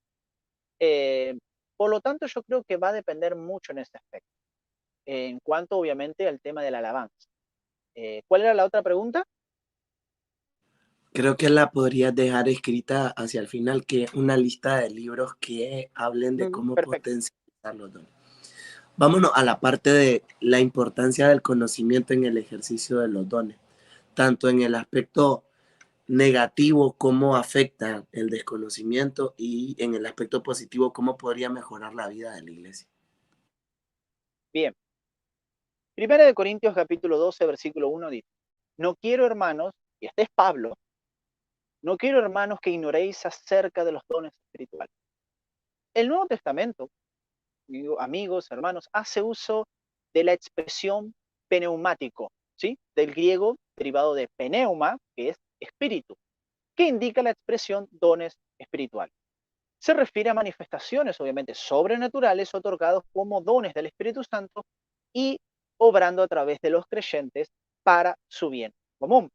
Eh, por lo tanto, yo creo que va a depender mucho en ese aspecto, en cuanto obviamente al tema de la alabanza. ¿Cuál era la otra pregunta? Creo que la podrías dejar escrita hacia el final, que una lista de libros que hablen de cómo Perfecto. potencializar los dones. Vámonos a la parte de la importancia del conocimiento en el ejercicio de los dones, tanto en el aspecto negativo, cómo afecta el desconocimiento y en el aspecto positivo, cómo podría mejorar la vida de la iglesia. Bien. Primera de Corintios capítulo 12, versículo 1 dice, no quiero hermanos, y este es Pablo, no quiero hermanos que ignoréis acerca de los dones espirituales. El Nuevo Testamento, amigos, hermanos, hace uso de la expresión pneumático, ¿sí? Del griego derivado de pneuma, que es espíritu, que indica la expresión dones espirituales. Se refiere a manifestaciones, obviamente, sobrenaturales otorgados como dones del Espíritu Santo y obrando a través de los creyentes para su bien común.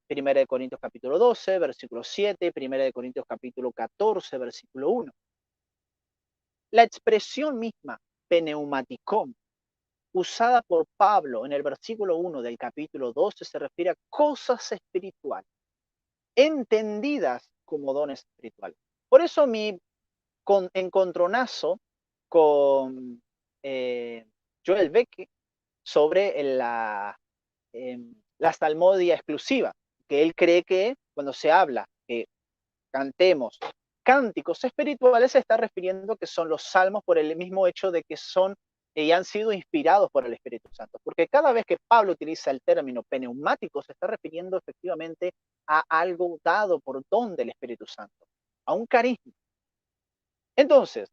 Primera de Corintios capítulo 12, versículo 7, Primera de Corintios capítulo 14, versículo 1. La expresión misma, pneumaticón, usada por Pablo en el versículo 1 del capítulo 12, se refiere a cosas espirituales, entendidas como dones espirituales. Por eso mi encontronazo con Joel Beck sobre la salmodia exclusiva, que él cree que cuando se habla que cantemos cánticos espirituales se está refiriendo que son los salmos por el mismo hecho de que son y han sido inspirados por el Espíritu Santo. Porque cada vez que Pablo utiliza el término pneumático, se está refiriendo efectivamente a algo dado por don del Espíritu Santo, a un carisma. Entonces,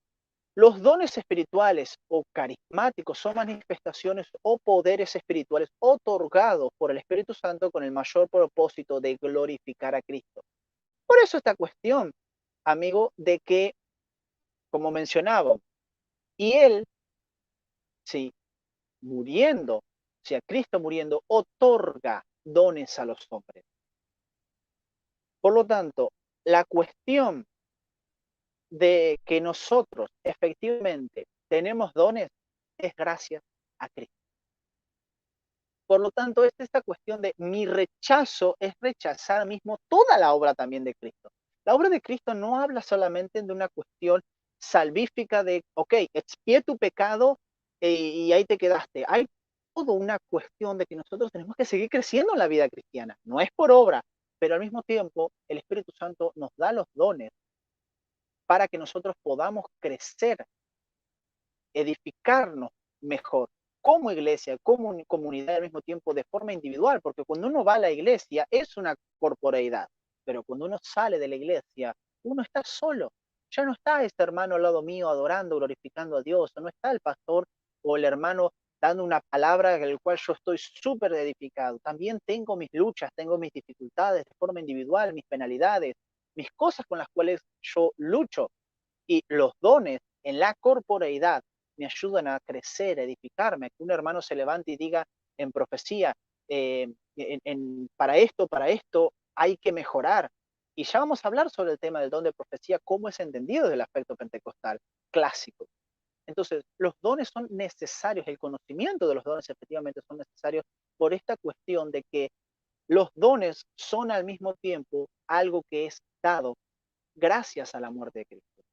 los dones espirituales o carismáticos son manifestaciones o poderes espirituales otorgados por el Espíritu Santo con el mayor propósito de glorificar a Cristo. Por eso esta cuestión, amigo, de que, como mencionaba, y él, sí, muriendo, o sea, Cristo muriendo, otorga dones a los hombres. Por lo tanto, la cuestión de que nosotros efectivamente tenemos dones es gracias a Cristo. Por lo tanto, es esta cuestión de mi rechazo es rechazar mismo toda la obra también de Cristo. La obra de Cristo no habla solamente de una cuestión salvífica de, ok, expié tu pecado y ahí te quedaste. Hay toda una cuestión de que nosotros tenemos que seguir creciendo en la vida cristiana. No es por obra, pero al mismo tiempo el Espíritu Santo nos da los dones para que nosotros podamos crecer, edificarnos mejor como iglesia, como comunidad al mismo tiempo de forma individual, porque cuando uno va a la iglesia es una corporeidad, pero cuando uno sale de la iglesia, uno está solo. Ya no está este hermano al lado mío adorando, glorificando a Dios, no está el pastor o el hermano dando una palabra en la cual yo estoy súper edificado. También tengo mis luchas, tengo mis dificultades de forma individual, mis penalidades, mis cosas con las cuales yo lucho. Y los dones en la corporeidad me ayudan a crecer, a edificarme, que un hermano se levante y diga en profecía, para esto hay que mejorar. Y ya vamos a hablar sobre el tema del don de profecía, cómo es entendido desde el aspecto pentecostal clásico. Entonces, los dones son necesarios, el conocimiento de los dones efectivamente son necesarios por esta cuestión de que los dones son al mismo tiempo algo que es dado gracias a la muerte de Cristo.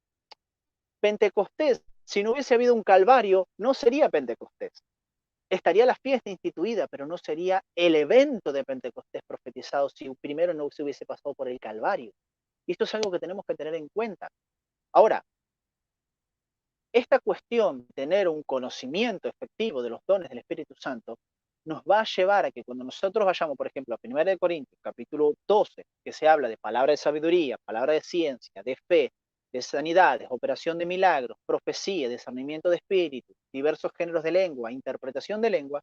Pentecostés, si no hubiese habido un Calvario, no sería Pentecostés. Estaría la fiesta instituida, pero no sería el evento de Pentecostés profetizado si primero no se hubiese pasado por el Calvario. Y esto es algo que tenemos que tener en cuenta. Ahora, esta cuestión de tener un conocimiento efectivo de los dones del Espíritu Santo nos va a llevar a que cuando nosotros vayamos, por ejemplo, a 1 Corintios, capítulo 12, que se habla de palabra de sabiduría, palabra de ciencia, de fe, de sanidades, operación de milagros, profecía, discernimiento de espíritu, diversos géneros de lengua, interpretación de lengua,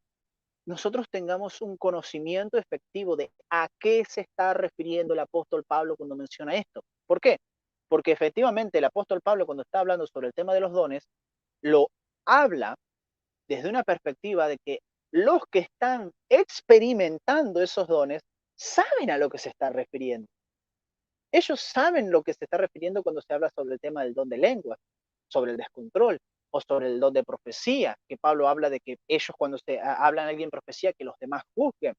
nosotros tengamos un conocimiento efectivo de a qué se está refiriendo el apóstol Pablo cuando menciona esto. ¿Por qué? Porque efectivamente el apóstol Pablo cuando está hablando sobre el tema de los dones, lo habla desde una perspectiva de que los que están experimentando esos dones saben a lo que se está refiriendo. Ellos saben lo que se está refiriendo cuando se habla sobre el tema del don de lengua, sobre el descontrol o sobre el don de profecía, que Pablo habla de que ellos cuando hablan a alguien profecía, que los demás juzguen.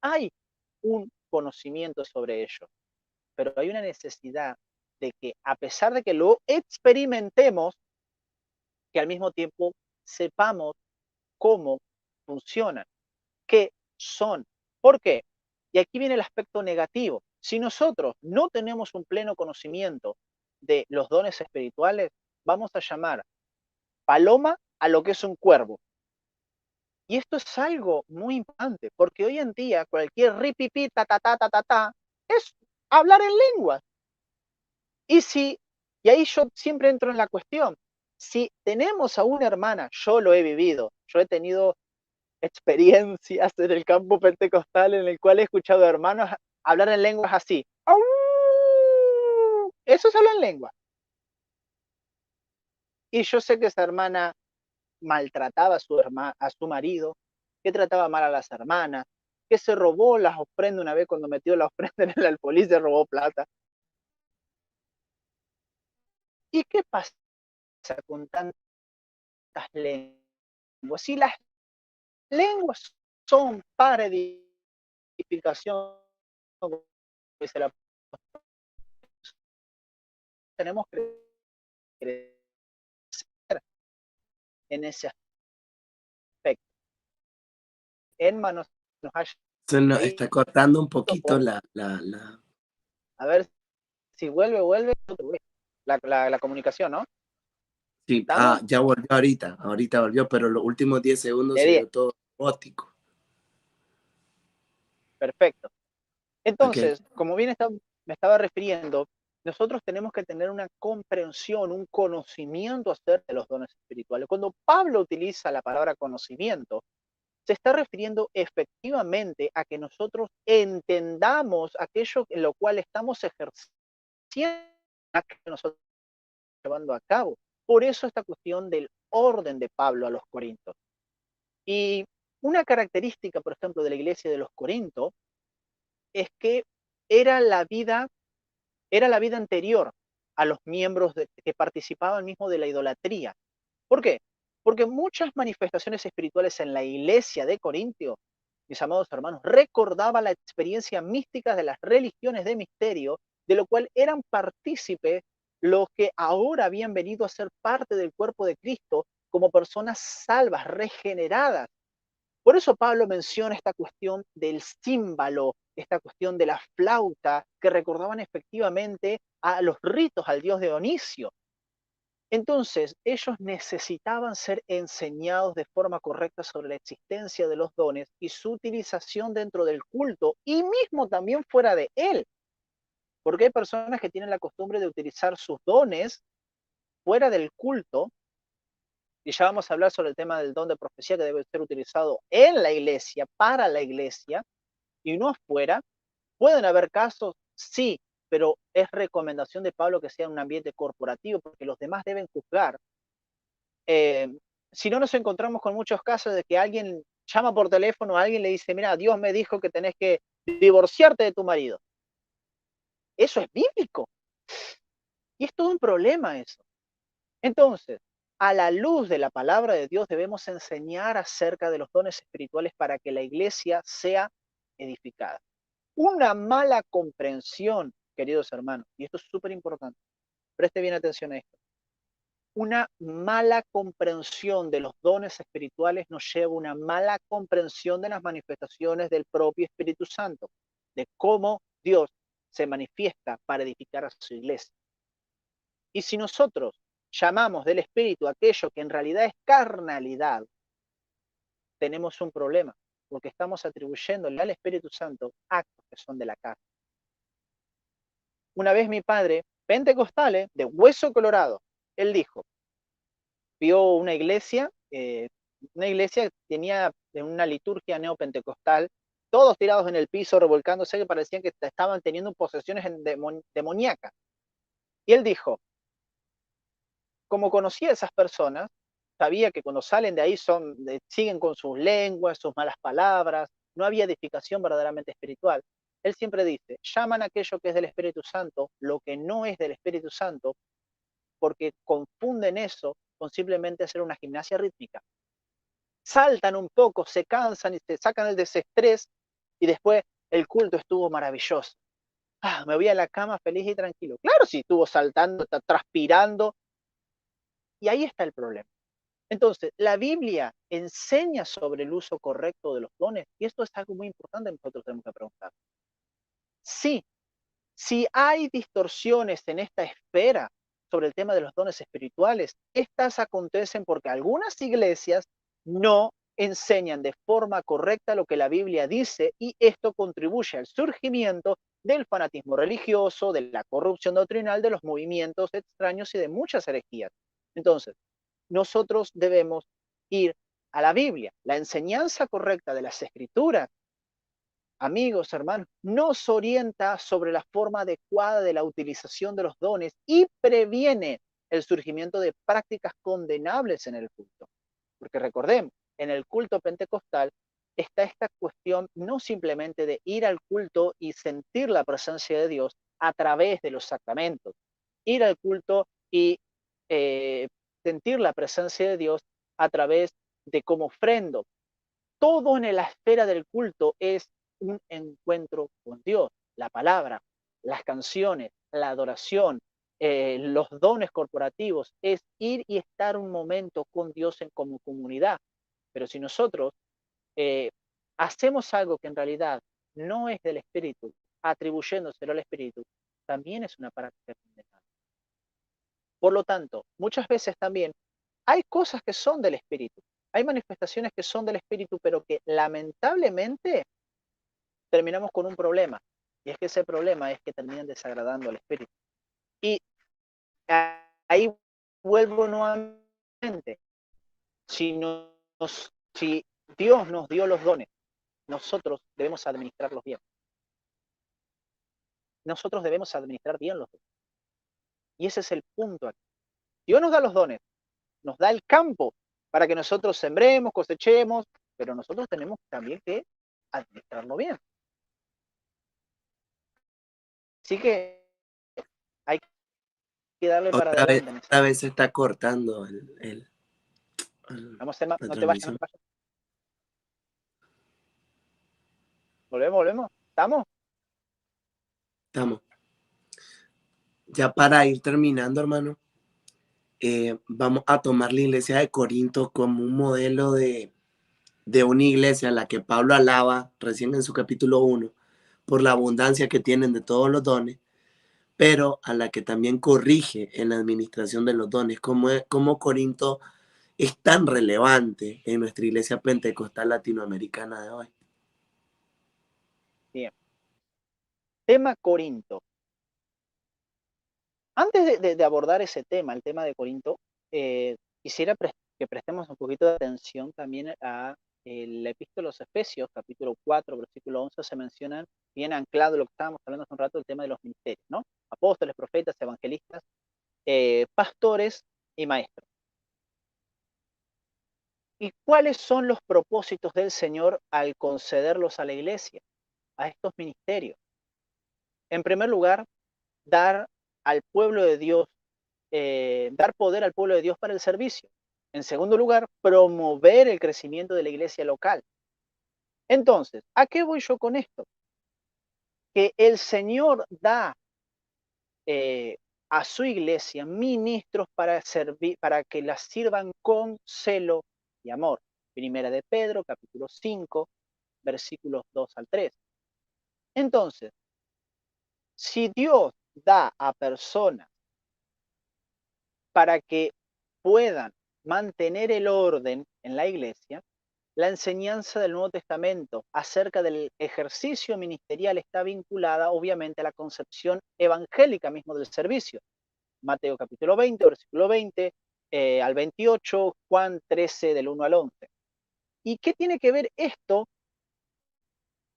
Hay un conocimiento sobre ello, pero hay una necesidad de que a pesar de que lo experimentemos, que al mismo tiempo sepamos cómo funcionan, qué son. ¿Por qué? Y aquí viene el aspecto negativo. Si nosotros no tenemos un pleno conocimiento de los dones espirituales, vamos a llamar paloma a lo que es un cuervo. Y esto es algo muy importante, porque hoy en día cualquier ripipi, ta, ta, ta, ta, ta, ta, es hablar en lenguas. Y ahí yo siempre entro en la cuestión, si tenemos a una hermana, yo lo he vivido, yo he tenido experiencias en el campo pentecostal en el cual he escuchado a hermanos hablar en lenguas así. Eso es hablar en lengua. Y yo sé que esa hermana maltrataba a su marido, que trataba mal a las hermanas, que se robó las ofrendas una vez cuando metió la ofrenda en el alfolí, se robó plata. ¿Y qué pasa con tantas lenguas? Si las lenguas son para edificación, dice la, tenemos que crecer en ese aspecto. Emma nos ha Se nos ahí está cortando un poquito por, a ver si vuelve la comunicación, ¿no? Sí, ¿Estamos? ya volvió ahorita volvió, pero los últimos 10 segundos De se 10. vio todo óptico. Perfecto. Ok, Entonces, como bien me estaba refiriendo, nosotros tenemos que tener una comprensión, un conocimiento acerca de los dones espirituales. Cuando Pablo utiliza la palabra conocimiento, se está refiriendo efectivamente a que nosotros entendamos aquello en lo cual estamos ejerciendo, que nosotros estamos llevando a cabo. Por eso esta cuestión del orden de Pablo a los Corintios. Y una característica, por ejemplo, de la iglesia de los Corintios es que era la vida, era la vida anterior a los miembros que participaban mismo de la idolatría. ¿Por qué? Porque muchas manifestaciones espirituales en la iglesia de Corintio, mis amados hermanos, recordaba la experiencia mística de las religiones de misterio, de lo cual eran partícipes los que ahora habían venido a ser parte del cuerpo de Cristo como personas salvas, regeneradas. Por eso Pablo menciona esta cuestión del címbalo, esta cuestión de la flauta, que recordaban efectivamente a los ritos al dios Dionisio. Entonces, ellos necesitaban ser enseñados de forma correcta sobre la existencia de los dones y su utilización dentro del culto y mismo también fuera de él, porque hay personas que tienen la costumbre de utilizar sus dones fuera del culto, y ya vamos a hablar sobre el tema del don de profecía que debe ser utilizado en la iglesia, para la iglesia, y no afuera. ¿Pueden haber casos? Sí, pero es recomendación de Pablo que sea en un ambiente corporativo, porque los demás deben juzgar. Eh, si no, nos encontramos con muchos casos de que alguien llama por teléfono, a alguien le dice, mira, Dios me dijo que tenés que divorciarte de tu marido. Eso es bíblico. Y es todo un problema eso. Entonces, a la luz de la palabra de Dios debemos enseñar acerca de los dones espirituales para que la iglesia sea edificada. Una mala comprensión, queridos hermanos, y esto es súper importante, preste bien atención a esto. Una mala comprensión de los dones espirituales nos lleva a una mala comprensión de las manifestaciones del propio Espíritu Santo, de cómo Dios se manifiesta para edificar a su iglesia. Y si nosotros llamamos del Espíritu aquello que en realidad es carnalidad, tenemos un problema, porque estamos atribuyéndole al Espíritu Santo actos que son de la carne. Una vez mi padre, pentecostal, de hueso colorado, él dijo, vio una iglesia que tenía una liturgia neopentecostal, todos tirados en el piso, revolcándose, que parecían que estaban teniendo posesiones demoníacas. Y él dijo, como conocía a esas personas, sabía que cuando salen de ahí siguen con sus lenguas, sus malas palabras, no había edificación verdaderamente espiritual. Él siempre dice, llaman aquello que es del Espíritu Santo, lo que no es del Espíritu Santo, porque confunden eso con simplemente hacer una gimnasia rítmica. Saltan un poco, se cansan y se sacan el desestrés y después el culto estuvo maravilloso. Me voy a la cama feliz y tranquilo. Claro, sí, estuvo saltando, está transpirando y ahí está el problema. Entonces, la Biblia enseña sobre el uso correcto de los dones y esto es algo muy importante que nosotros tenemos que preguntar. Sí, si hay distorsiones en esta esfera sobre el tema de los dones espirituales, estas acontecen porque algunas iglesias no enseñan de forma correcta lo que la Biblia dice y esto contribuye al surgimiento del fanatismo religioso, de la corrupción doctrinal, de los movimientos extraños y de muchas herejías. Entonces, nosotros debemos ir a la Biblia, la enseñanza correcta de las escrituras, amigos, hermanos, nos orienta sobre la forma adecuada de la utilización de los dones y previene el surgimiento de prácticas condenables en el culto. Porque recordemos, en el culto pentecostal está esta cuestión no simplemente de ir al culto y sentir la presencia de Dios a través de los sacramentos, ir al culto y eh, sentir la presencia de Dios a través de como ofrendo, todo en la esfera del culto es un encuentro con Dios, la palabra, las canciones, la adoración, los dones corporativos, es ir y estar un momento con Dios como comunidad. Pero si nosotros eh, hacemos algo que en realidad no es del Espíritu, atribuyéndoselo al Espíritu, también es una práctica condenable. Por lo tanto, muchas veces también hay cosas que son del Espíritu, hay manifestaciones que son del Espíritu, pero que lamentablemente terminamos con un problema. Y es que ese problema es que terminan desagradando al Espíritu. Y ahí vuelvo nuevamente. Si, si Dios nos dio los dones, nosotros debemos administrarlos bien. Nosotros debemos administrar bien los dones. Y ese es el punto aquí. Dios nos da los dones, nos da el campo para que nosotros sembremos, cosechemos, pero nosotros tenemos también que administrarlo bien. Así que hay que darle para adelante. Otra vez se está cortando Vamos a hacer más, la no te vayas, no transmisión. te vayas. Volvemos. ¿Estamos? Estamos. Ya para ir terminando, hermano, vamos a tomar la iglesia de Corinto como un modelo de una iglesia a la que Pablo alaba recién en su capítulo 1 por la abundancia que tienen de todos los dones, pero a la que también corrige en la administración de los dones. Como Corinto es tan relevante en nuestra iglesia pentecostal latinoamericana de hoy. Bien. Tema Corinto. Antes de abordar ese tema, el tema de Corinto, quisiera que prestemos un poquito de atención también a la epístola a los Efesios, capítulo 4, versículo 11, se mencionan, bien anclado lo que estábamos hablando hace un rato, el tema de los ministerios, ¿no? Apóstoles, profetas, evangelistas, pastores y maestros. ¿Y cuáles son los propósitos del Señor al concederlos a la iglesia, a estos ministerios? En primer lugar, dar al pueblo de Dios, dar poder al pueblo de Dios para el servicio. En segundo lugar, promover el crecimiento de la iglesia local. Entonces, ¿a qué voy yo con esto? Que el Señor da a su iglesia ministros para servir, para que las sirvan con celo y amor. Primera de Pedro, capítulo 5, versículos 2 al 3. Entonces, si Dios da a personas para que puedan mantener el orden en la iglesia, la enseñanza del Nuevo Testamento acerca del ejercicio ministerial está vinculada obviamente a la concepción evangélica mismo del servicio. Mateo capítulo 20, versículo 20 al 28, Juan 13 del 1 al 11. ¿Y qué tiene que ver esto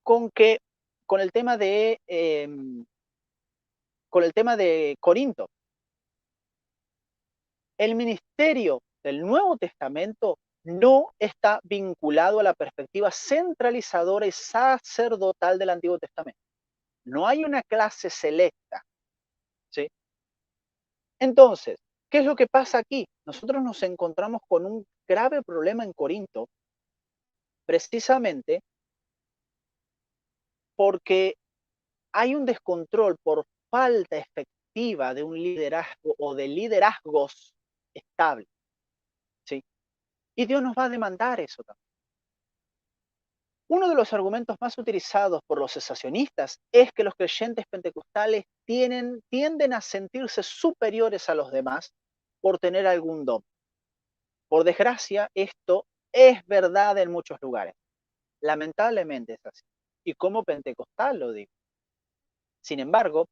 con el tema de Corinto? El ministerio del Nuevo Testamento no está vinculado a la perspectiva centralizadora y sacerdotal del Antiguo Testamento. No hay una clase selecta, ¿sí? Entonces, ¿qué es lo que pasa aquí? Nosotros nos encontramos con un grave problema en Corinto, precisamente porque hay un descontrol por falta efectiva de un liderazgo o de liderazgos estables, ¿sí? Y Dios nos va a demandar eso también. Uno de los argumentos más utilizados por los cesacionistas es que los creyentes pentecostales tienden a sentirse superiores a los demás por tener algún don. Por desgracia, esto es verdad en muchos lugares. Lamentablemente es así. Y como pentecostal lo digo. Sin embargo,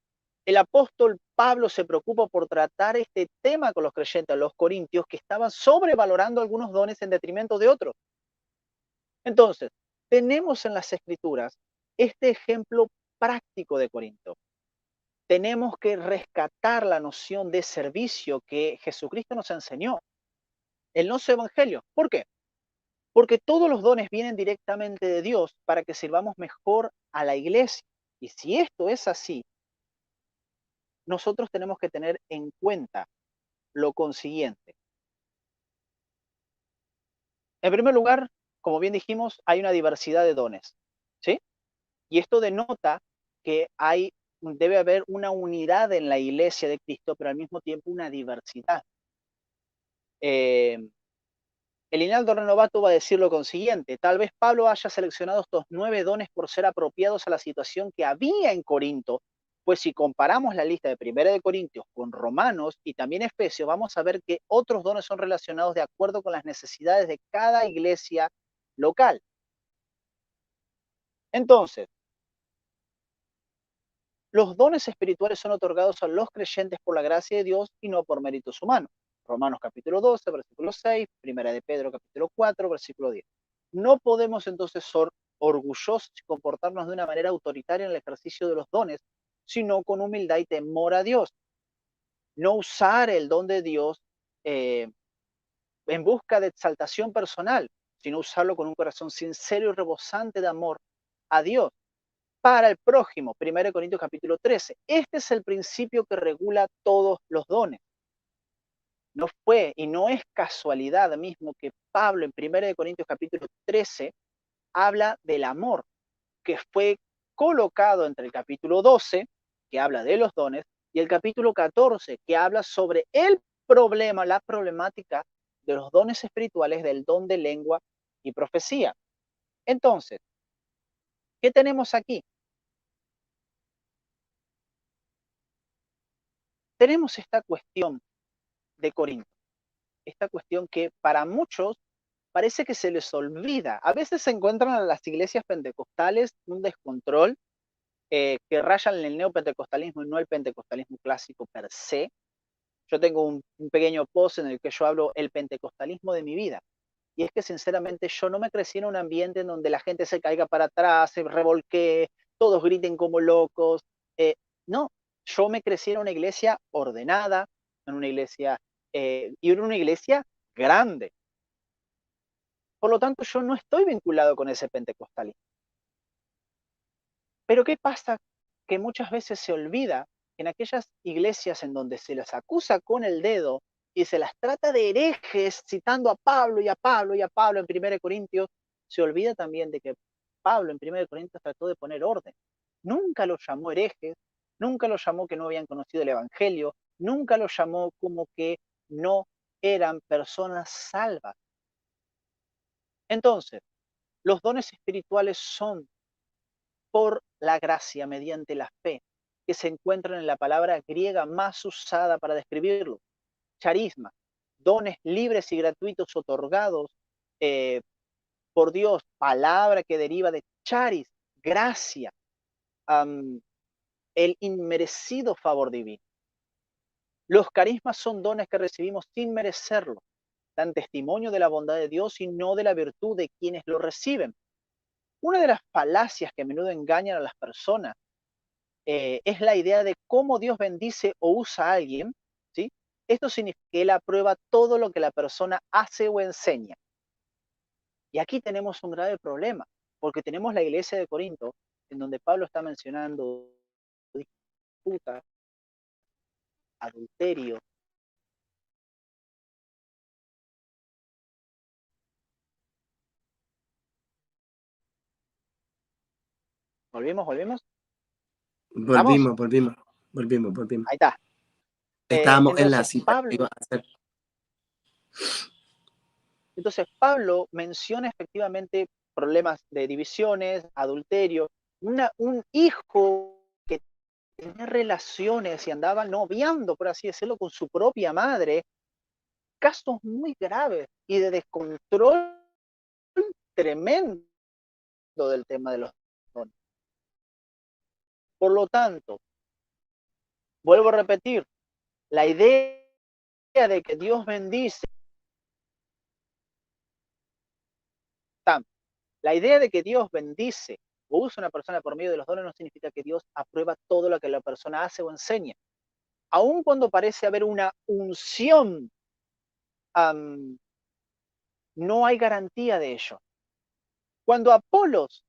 el apóstol Pablo se preocupa por tratar este tema con los creyentes, los corintios, que estaban sobrevalorando algunos dones en detrimento de otros. Entonces, tenemos en las Escrituras este ejemplo práctico de Corinto. Tenemos que rescatar la noción de servicio que Jesucristo nos enseñó en los evangelios. ¿Por qué? Porque todos los dones vienen directamente de Dios para que sirvamos mejor a la iglesia. Y si esto es así, nosotros tenemos que tener en cuenta lo consiguiente. En primer lugar, como bien dijimos, hay una diversidad de dones, ¿sí? Y esto denota que debe haber una unidad en la iglesia de Cristo, pero al mismo tiempo una diversidad. El Hinaldo Renovato va a decir lo consiguiente: tal vez Pablo haya seleccionado estos 9 dones por ser apropiados a la situación que había en Corinto, Pues si comparamos la lista de Primera de Corintios con Romanos y también Efesios, vamos a ver que otros dones son relacionados de acuerdo con las necesidades de cada iglesia local. Entonces, los dones espirituales son otorgados a los creyentes por la gracia de Dios y no por méritos humanos. Romanos capítulo 12, versículo 6, Primera de Pedro capítulo 4, versículo 10. No podemos entonces ser orgullosos y comportarnos de una manera autoritaria en el ejercicio de los dones, sino con humildad y temor a Dios. No usar el don de Dios en busca de exaltación personal, sino usarlo con un corazón sincero y rebosante de amor a Dios para el prójimo. 1 Corintios capítulo 13. Este es el principio que regula todos los dones. No fue y no es casualidad mismo que Pablo en 1 Corintios capítulo 13 habla del amor, que fue colocado entre el capítulo 12, que habla de los dones, y el capítulo 14, que habla sobre el problema, la problemática de los dones espirituales, del don de lengua y profecía. Entonces, ¿qué tenemos aquí? Tenemos esta cuestión de Corinto, esta cuestión que para muchos parece que se les olvida. A veces se encuentran en las iglesias pentecostales un descontrol que rayan en el neopentecostalismo y no el pentecostalismo clásico per se. Yo tengo un pequeño post en el que yo hablo el pentecostalismo de mi vida. Y es que sinceramente yo no me crecí en un ambiente en donde la gente se caiga para atrás, se revolquee, todos griten como locos. No, yo me crecí en una iglesia ordenada, en una iglesia, y en una iglesia grande. Por lo tanto, yo no estoy vinculado con ese pentecostalismo. Pero ¿qué pasa? Que muchas veces se olvida que en aquellas iglesias en donde se las acusa con el dedo y se las trata de herejes, citando a Pablo y a Pablo y a Pablo en 1 Corintios, se olvida también de que Pablo en 1 Corintios trató de poner orden. Nunca los llamó herejes, nunca los llamó que no habían conocido el Evangelio, nunca los llamó como que no eran personas salvas. Entonces, los dones espirituales son por la gracia mediante la fe, que se encuentran en la palabra griega más usada para describirlo, charisma, dones libres y gratuitos otorgados eh, por Dios, palabra que deriva de charis, gracia, el inmerecido favor divino. Los carismas son dones que recibimos sin merecerlo, dan testimonio de la bondad de Dios y no de la virtud de quienes lo reciben. Una de las falacias que a menudo engañan a las personas es la idea de cómo Dios bendice o usa a alguien, ¿sí? Esto significa que Él aprueba todo lo que la persona hace o enseña. Y aquí tenemos un grave problema, porque tenemos la iglesia de Corinto, en donde Pablo está mencionando disputa, adulterio. ¿Volvimos? ¿Estamos? Volvimos. Ahí está. Estábamos en la Entonces, cita que iba Pablo, a hacer. Pablo menciona efectivamente problemas de divisiones, adulterio, un hijo que tenía relaciones y andaba noviando, por así decirlo, con su propia madre, casos muy graves y de descontrol tremendo del tema de los dones. Por lo tanto, vuelvo a repetir, la idea de que Dios bendice, la idea de que Dios bendice o usa a una persona por medio de los dones no significa que Dios aprueba todo lo que la persona hace o enseña. Aun cuando parece haber una unción, no hay garantía de ello. Cuando Apolos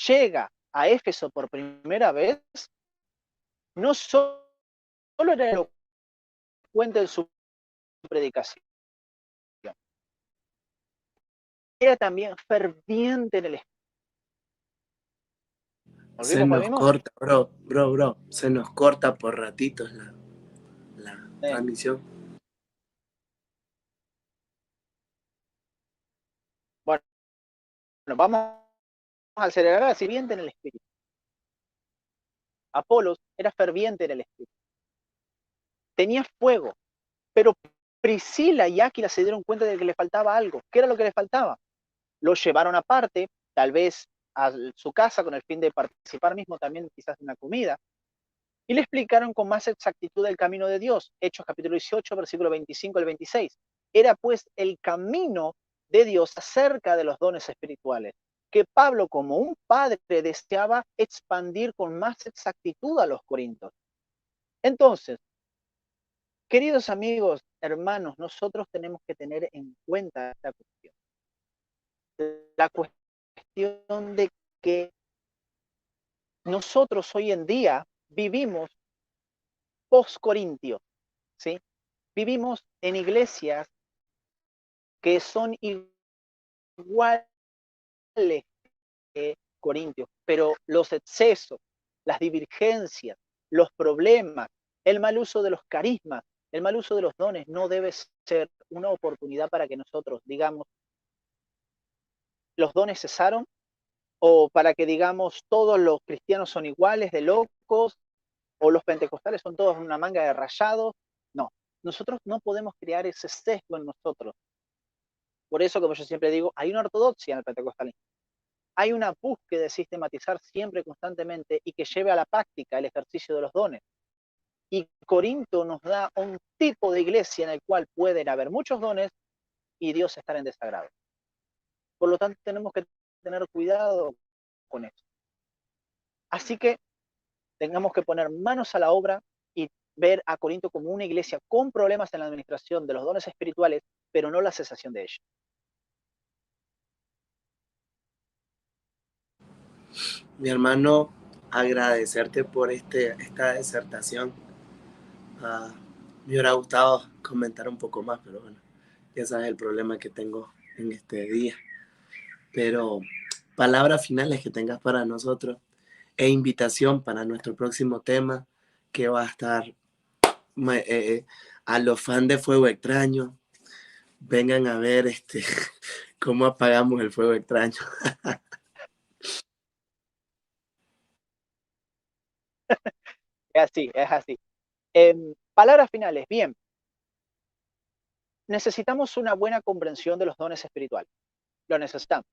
llega a Éfeso por primera vez, no solo era elocuente en su predicación, era también ferviente en el espíritu. Se nos ¿Volvimos? corta, bro. Se nos corta por ratitos la transmisión. Bueno, vamos a acelerar al siguiente en el espíritu. Apolos era ferviente en el espíritu, tenía fuego, pero Priscila y Áquila se dieron cuenta de que le faltaba algo. ¿Qué era lo que le faltaba? Lo llevaron aparte, tal vez a su casa con el fin de participar mismo también quizás en una comida, y le explicaron con más exactitud el camino de Dios. Hechos capítulo 18, versículo 25 al 26. Era pues el camino de Dios acerca de los dones espirituales, que Pablo como un padre deseaba expandir con más exactitud a los corintios. Entonces, queridos amigos, hermanos, nosotros tenemos que tener en cuenta esta cuestión. La cuestión de que nosotros hoy en día vivimos post-corintio, ¿sí? Vivimos en iglesias que son iguales que Corintios, pero los excesos, las divergencias, los problemas, el mal uso de los carismas, el mal uso de los dones no debe ser una oportunidad para que nosotros digamos los dones cesaron o para que digamos todos los cristianos son iguales de locos o los pentecostales son todos una manga de rayados. No, nosotros no podemos crear ese sesgo en nosotros. Por eso, como yo siempre digo, hay una ortodoxia en el pentecostalismo. Hay una búsqueda de sistematizar siempre, constantemente, y que lleve a la práctica el ejercicio de los dones. Y Corinto nos da un tipo de iglesia en el cual pueden haber muchos dones y Dios estar en desagrado. Por lo tanto, tenemos que tener cuidado con eso. Así que tengamos que poner manos a la obra y ver a Corinto como una iglesia con problemas en la administración de los dones espirituales, pero no la cesación de ellos. Mi hermano, agradecerte por esta disertación. Me hubiera gustado comentar un poco más, pero bueno, ya sabes el problema que tengo en este día. Pero palabras finales que tengas para nosotros e invitación para nuestro próximo tema que va a estar a los fans de Fuego Extraño. Vengan a ver cómo apagamos el fuego extraño. Es así, es así. Palabras finales, bien. Necesitamos una buena comprensión de los dones espirituales. Lo necesitamos.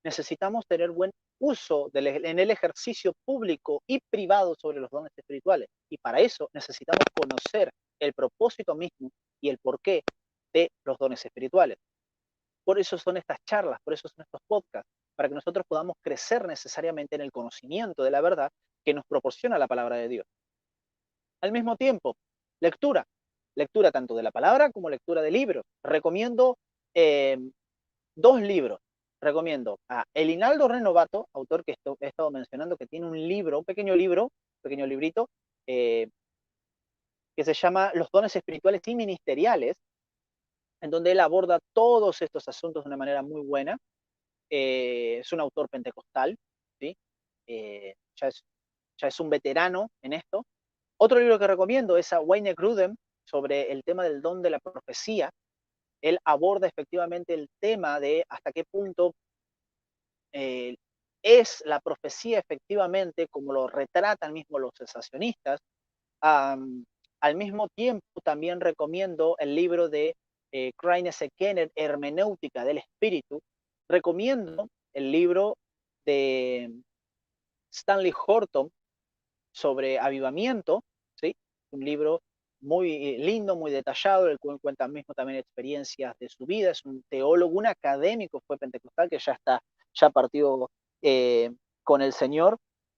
Necesitamos tener buen uso en el ejercicio público y privado sobre los dones espirituales. Y para eso necesitamos conocer el propósito mismo y el porqué de los dones espirituales. Por eso son estas charlas, por eso son estos podcasts, para que nosotros podamos crecer necesariamente en el conocimiento de la verdad que nos proporciona la palabra de Dios. Al mismo tiempo, lectura. Lectura tanto de la palabra como lectura de libros. Recomiendo 2 libros. Recomiendo a Elinaldo Renovato, autor que he estado mencionando, que tiene un libro, un pequeño librito, que se llama Los dones espirituales y ministeriales, en donde él aborda todos estos asuntos de una manera muy buena. Es un autor pentecostal, ¿sí? Ya es un veterano en esto. Otro libro que recomiendo es a Wayne Grudem sobre el tema del don de la profecía. Él aborda efectivamente el tema de hasta qué punto es la profecía efectivamente como lo retratan mismo los cesacionistas. Al mismo tiempo también recomiendo el libro de Kraine Kenner, Hermenéutica del Espíritu. Recomiendo el libro de Stanley Horton sobre avivamiento, ¿sí? Un libro muy lindo, muy detallado, el cual cuenta mismo también experiencias de su vida. Es un teólogo, un académico, fue pentecostal, que ya partió con el Señor.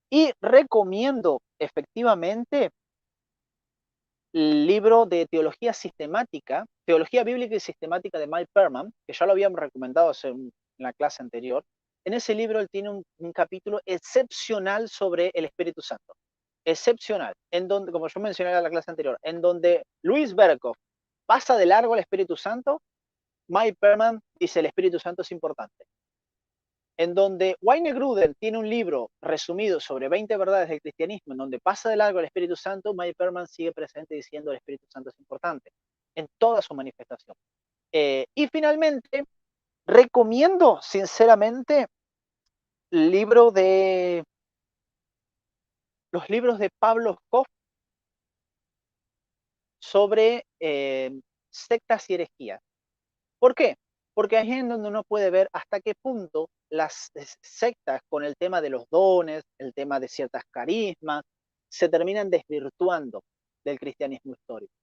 Y recomiendo efectivamente el libro de teología sistemática, teología bíblica y sistemática de Mike Perman, que ya lo habíamos recomendado en la clase anterior. En ese libro él tiene un capítulo excepcional sobre el Espíritu Santo. Excepcional, en donde, como yo mencioné en la clase anterior, en donde Luis Berkhoff pasa de largo al Espíritu Santo, Mike Perman dice el Espíritu Santo es importante. En donde Wayne Grudem tiene un libro resumido sobre 20 verdades del cristianismo, en donde pasa de largo el Espíritu Santo, Mike Perman sigue presente diciendo el Espíritu Santo es importante, en toda su manifestación. Y finalmente, recomiendo sinceramente el libro de los libros de Pablo Scoff sobre sectas y herejías. ¿Por qué? Porque ahí es en donde uno puede ver hasta qué punto las sectas con el tema de los dones, el tema de ciertas carismas, se terminan desvirtuando del cristianismo histórico.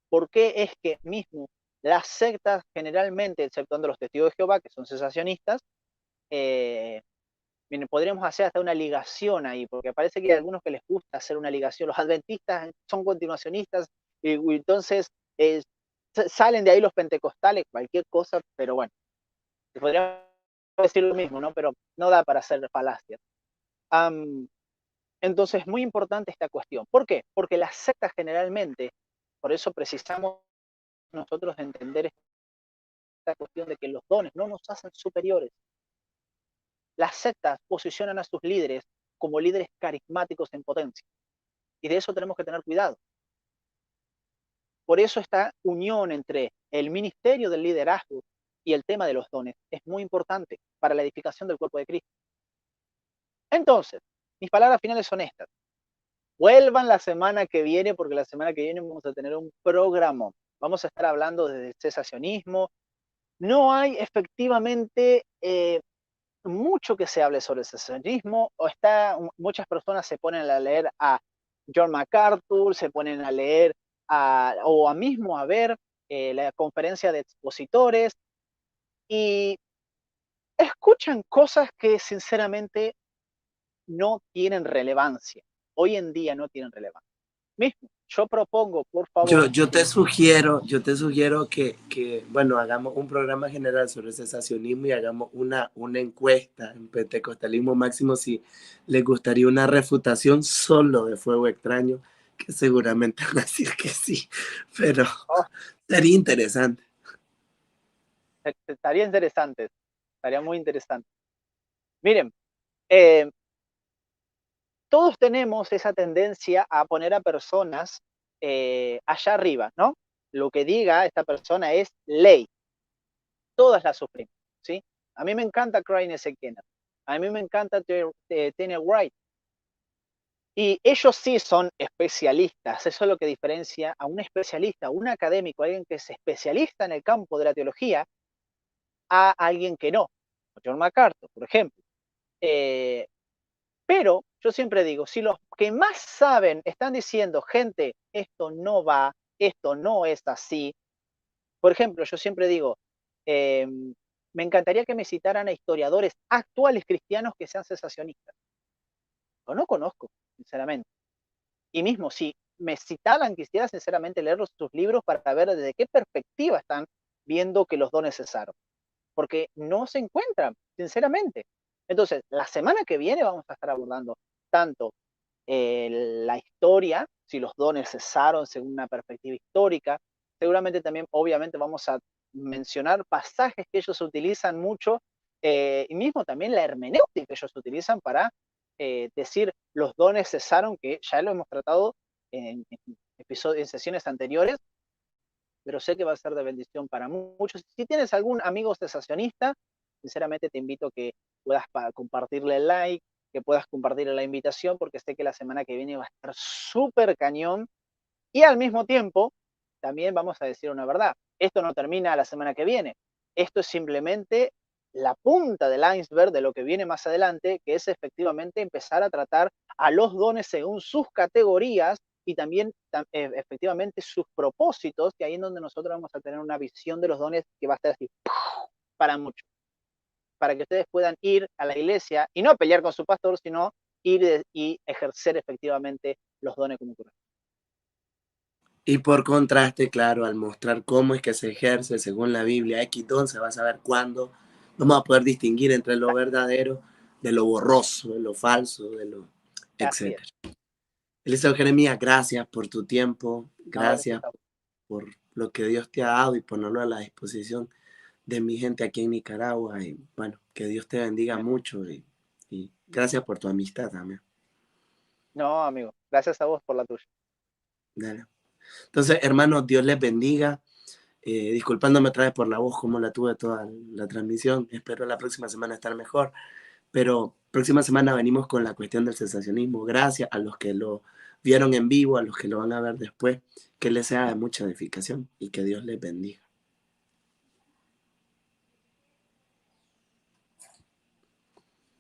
¿Por qué es que mismo las sectas generalmente, exceptuando los testigos de Jehová, que son cesacionistas, podríamos hacer hasta una ligación ahí, porque parece que hay algunos que les gusta hacer una ligación. Los adventistas son continuacionistas y entonces salen de ahí los pentecostales, cualquier cosa, pero bueno, podríamos decir lo mismo, ¿no? Pero no da para hacer falacias. Entonces, muy importante esta cuestión. ¿Por qué? Porque las sectas generalmente, por eso precisamos nosotros entender esta cuestión de que los dones no nos hacen superiores. Las sectas posicionan a sus líderes como líderes carismáticos en potencia. Y de eso tenemos que tener cuidado. Por eso esta unión entre el ministerio del liderazgo y el tema de los dones es muy importante para la edificación del cuerpo de Cristo. Entonces, mis palabras finales son estas. Vuelvan la semana que viene, porque la semana que viene vamos a tener un programa. Vamos a estar hablando del cesacionismo. No hay efectivamente mucho que se hable sobre el cesacionismo. Muchas personas se ponen a leer a John MacArthur, se ponen a leer o a mismo a ver la conferencia de expositores y escuchan cosas que sinceramente no tienen relevancia. Hoy en día no tienen relevancia. Mismo, yo propongo, por favor. Yo te sugiero que, bueno, hagamos un programa general sobre cesacionismo y hagamos una encuesta en Pentecostalismo Máximo si les gustaría una refutación solo de fuego extraño, que seguramente van a decir que sí, pero Oh, sería interesante. estaría interesante, estaría muy interesante. Miren, eh, todos tenemos esa tendencia a poner a personas allá arriba, ¿no? Lo que diga esta persona es ley. Todas las sufrimos, ¿sí? A mí me encanta Craig Kenner. A mí me encanta Tennessee Wright. Y ellos sí son especialistas. Eso es lo que diferencia a un especialista, a un académico, a alguien que es especialista en el campo de la teología, a alguien que no. John MacArthur, por ejemplo. Pero yo siempre digo, si los que más saben están diciendo, gente, esto no va, esto no es así. Por ejemplo, yo siempre digo, me encantaría que me citaran a historiadores actuales cristianos que sean cesacionistas. Yo no conozco, sinceramente. Y mismo, si me citaran, quisiera sinceramente leer sus libros para ver desde qué perspectiva están viendo que los dones cesaron. Porque no se encuentran, sinceramente. Entonces, la semana que viene vamos a estar abordando tanto la historia, si los dones cesaron según una perspectiva histórica. Seguramente también, obviamente, vamos a mencionar pasajes que ellos utilizan mucho y mismo también la hermenéutica que ellos utilizan para decir los dones cesaron, que ya lo hemos tratado en sesiones anteriores, pero sé que va a ser de bendición para muchos. Si tienes algún amigo cesacionista, sinceramente te invito a que puedas compartirle el like, que puedas compartirle la invitación, porque sé que la semana que viene va a estar súper cañón. Y al mismo tiempo, también vamos a decir una verdad. Esto no termina la semana que viene. Esto es simplemente la punta del iceberg de lo que viene más adelante, que es efectivamente empezar a tratar a los dones según sus categorías y también efectivamente sus propósitos, que ahí es donde nosotros vamos a tener una visión de los dones que va a estar así para muchos, para que ustedes puedan ir a la iglesia y no pelear con su pastor, sino ir y ejercer efectivamente los dones como corresponde. Y por contraste, claro, al mostrar cómo es que se ejerce según la Biblia, X don se va a saber cuándo vamos a poder distinguir entre lo verdadero de lo borroso, de lo falso, de lo Así es. etcétera. Eliseo Jeremías, gracias por tu tiempo, No, gracias por lo que Dios te ha dado y ponerlo a la disposición de mi gente aquí en Nicaragua. Y bueno, que Dios te bendiga mucho y gracias por tu amistad también. no, amigo, gracias a vos por la tuya. Dale. Entonces, hermanos, Dios les bendiga. Disculpándome otra vez por la voz como la tuve toda la transmisión. Espero la próxima semana estar mejor. pero próxima semana venimos con la cuestión del sensacionismo. Gracias a los que lo vieron en vivo, a los que lo van a ver después, que les sea de mucha edificación y que Dios les bendiga.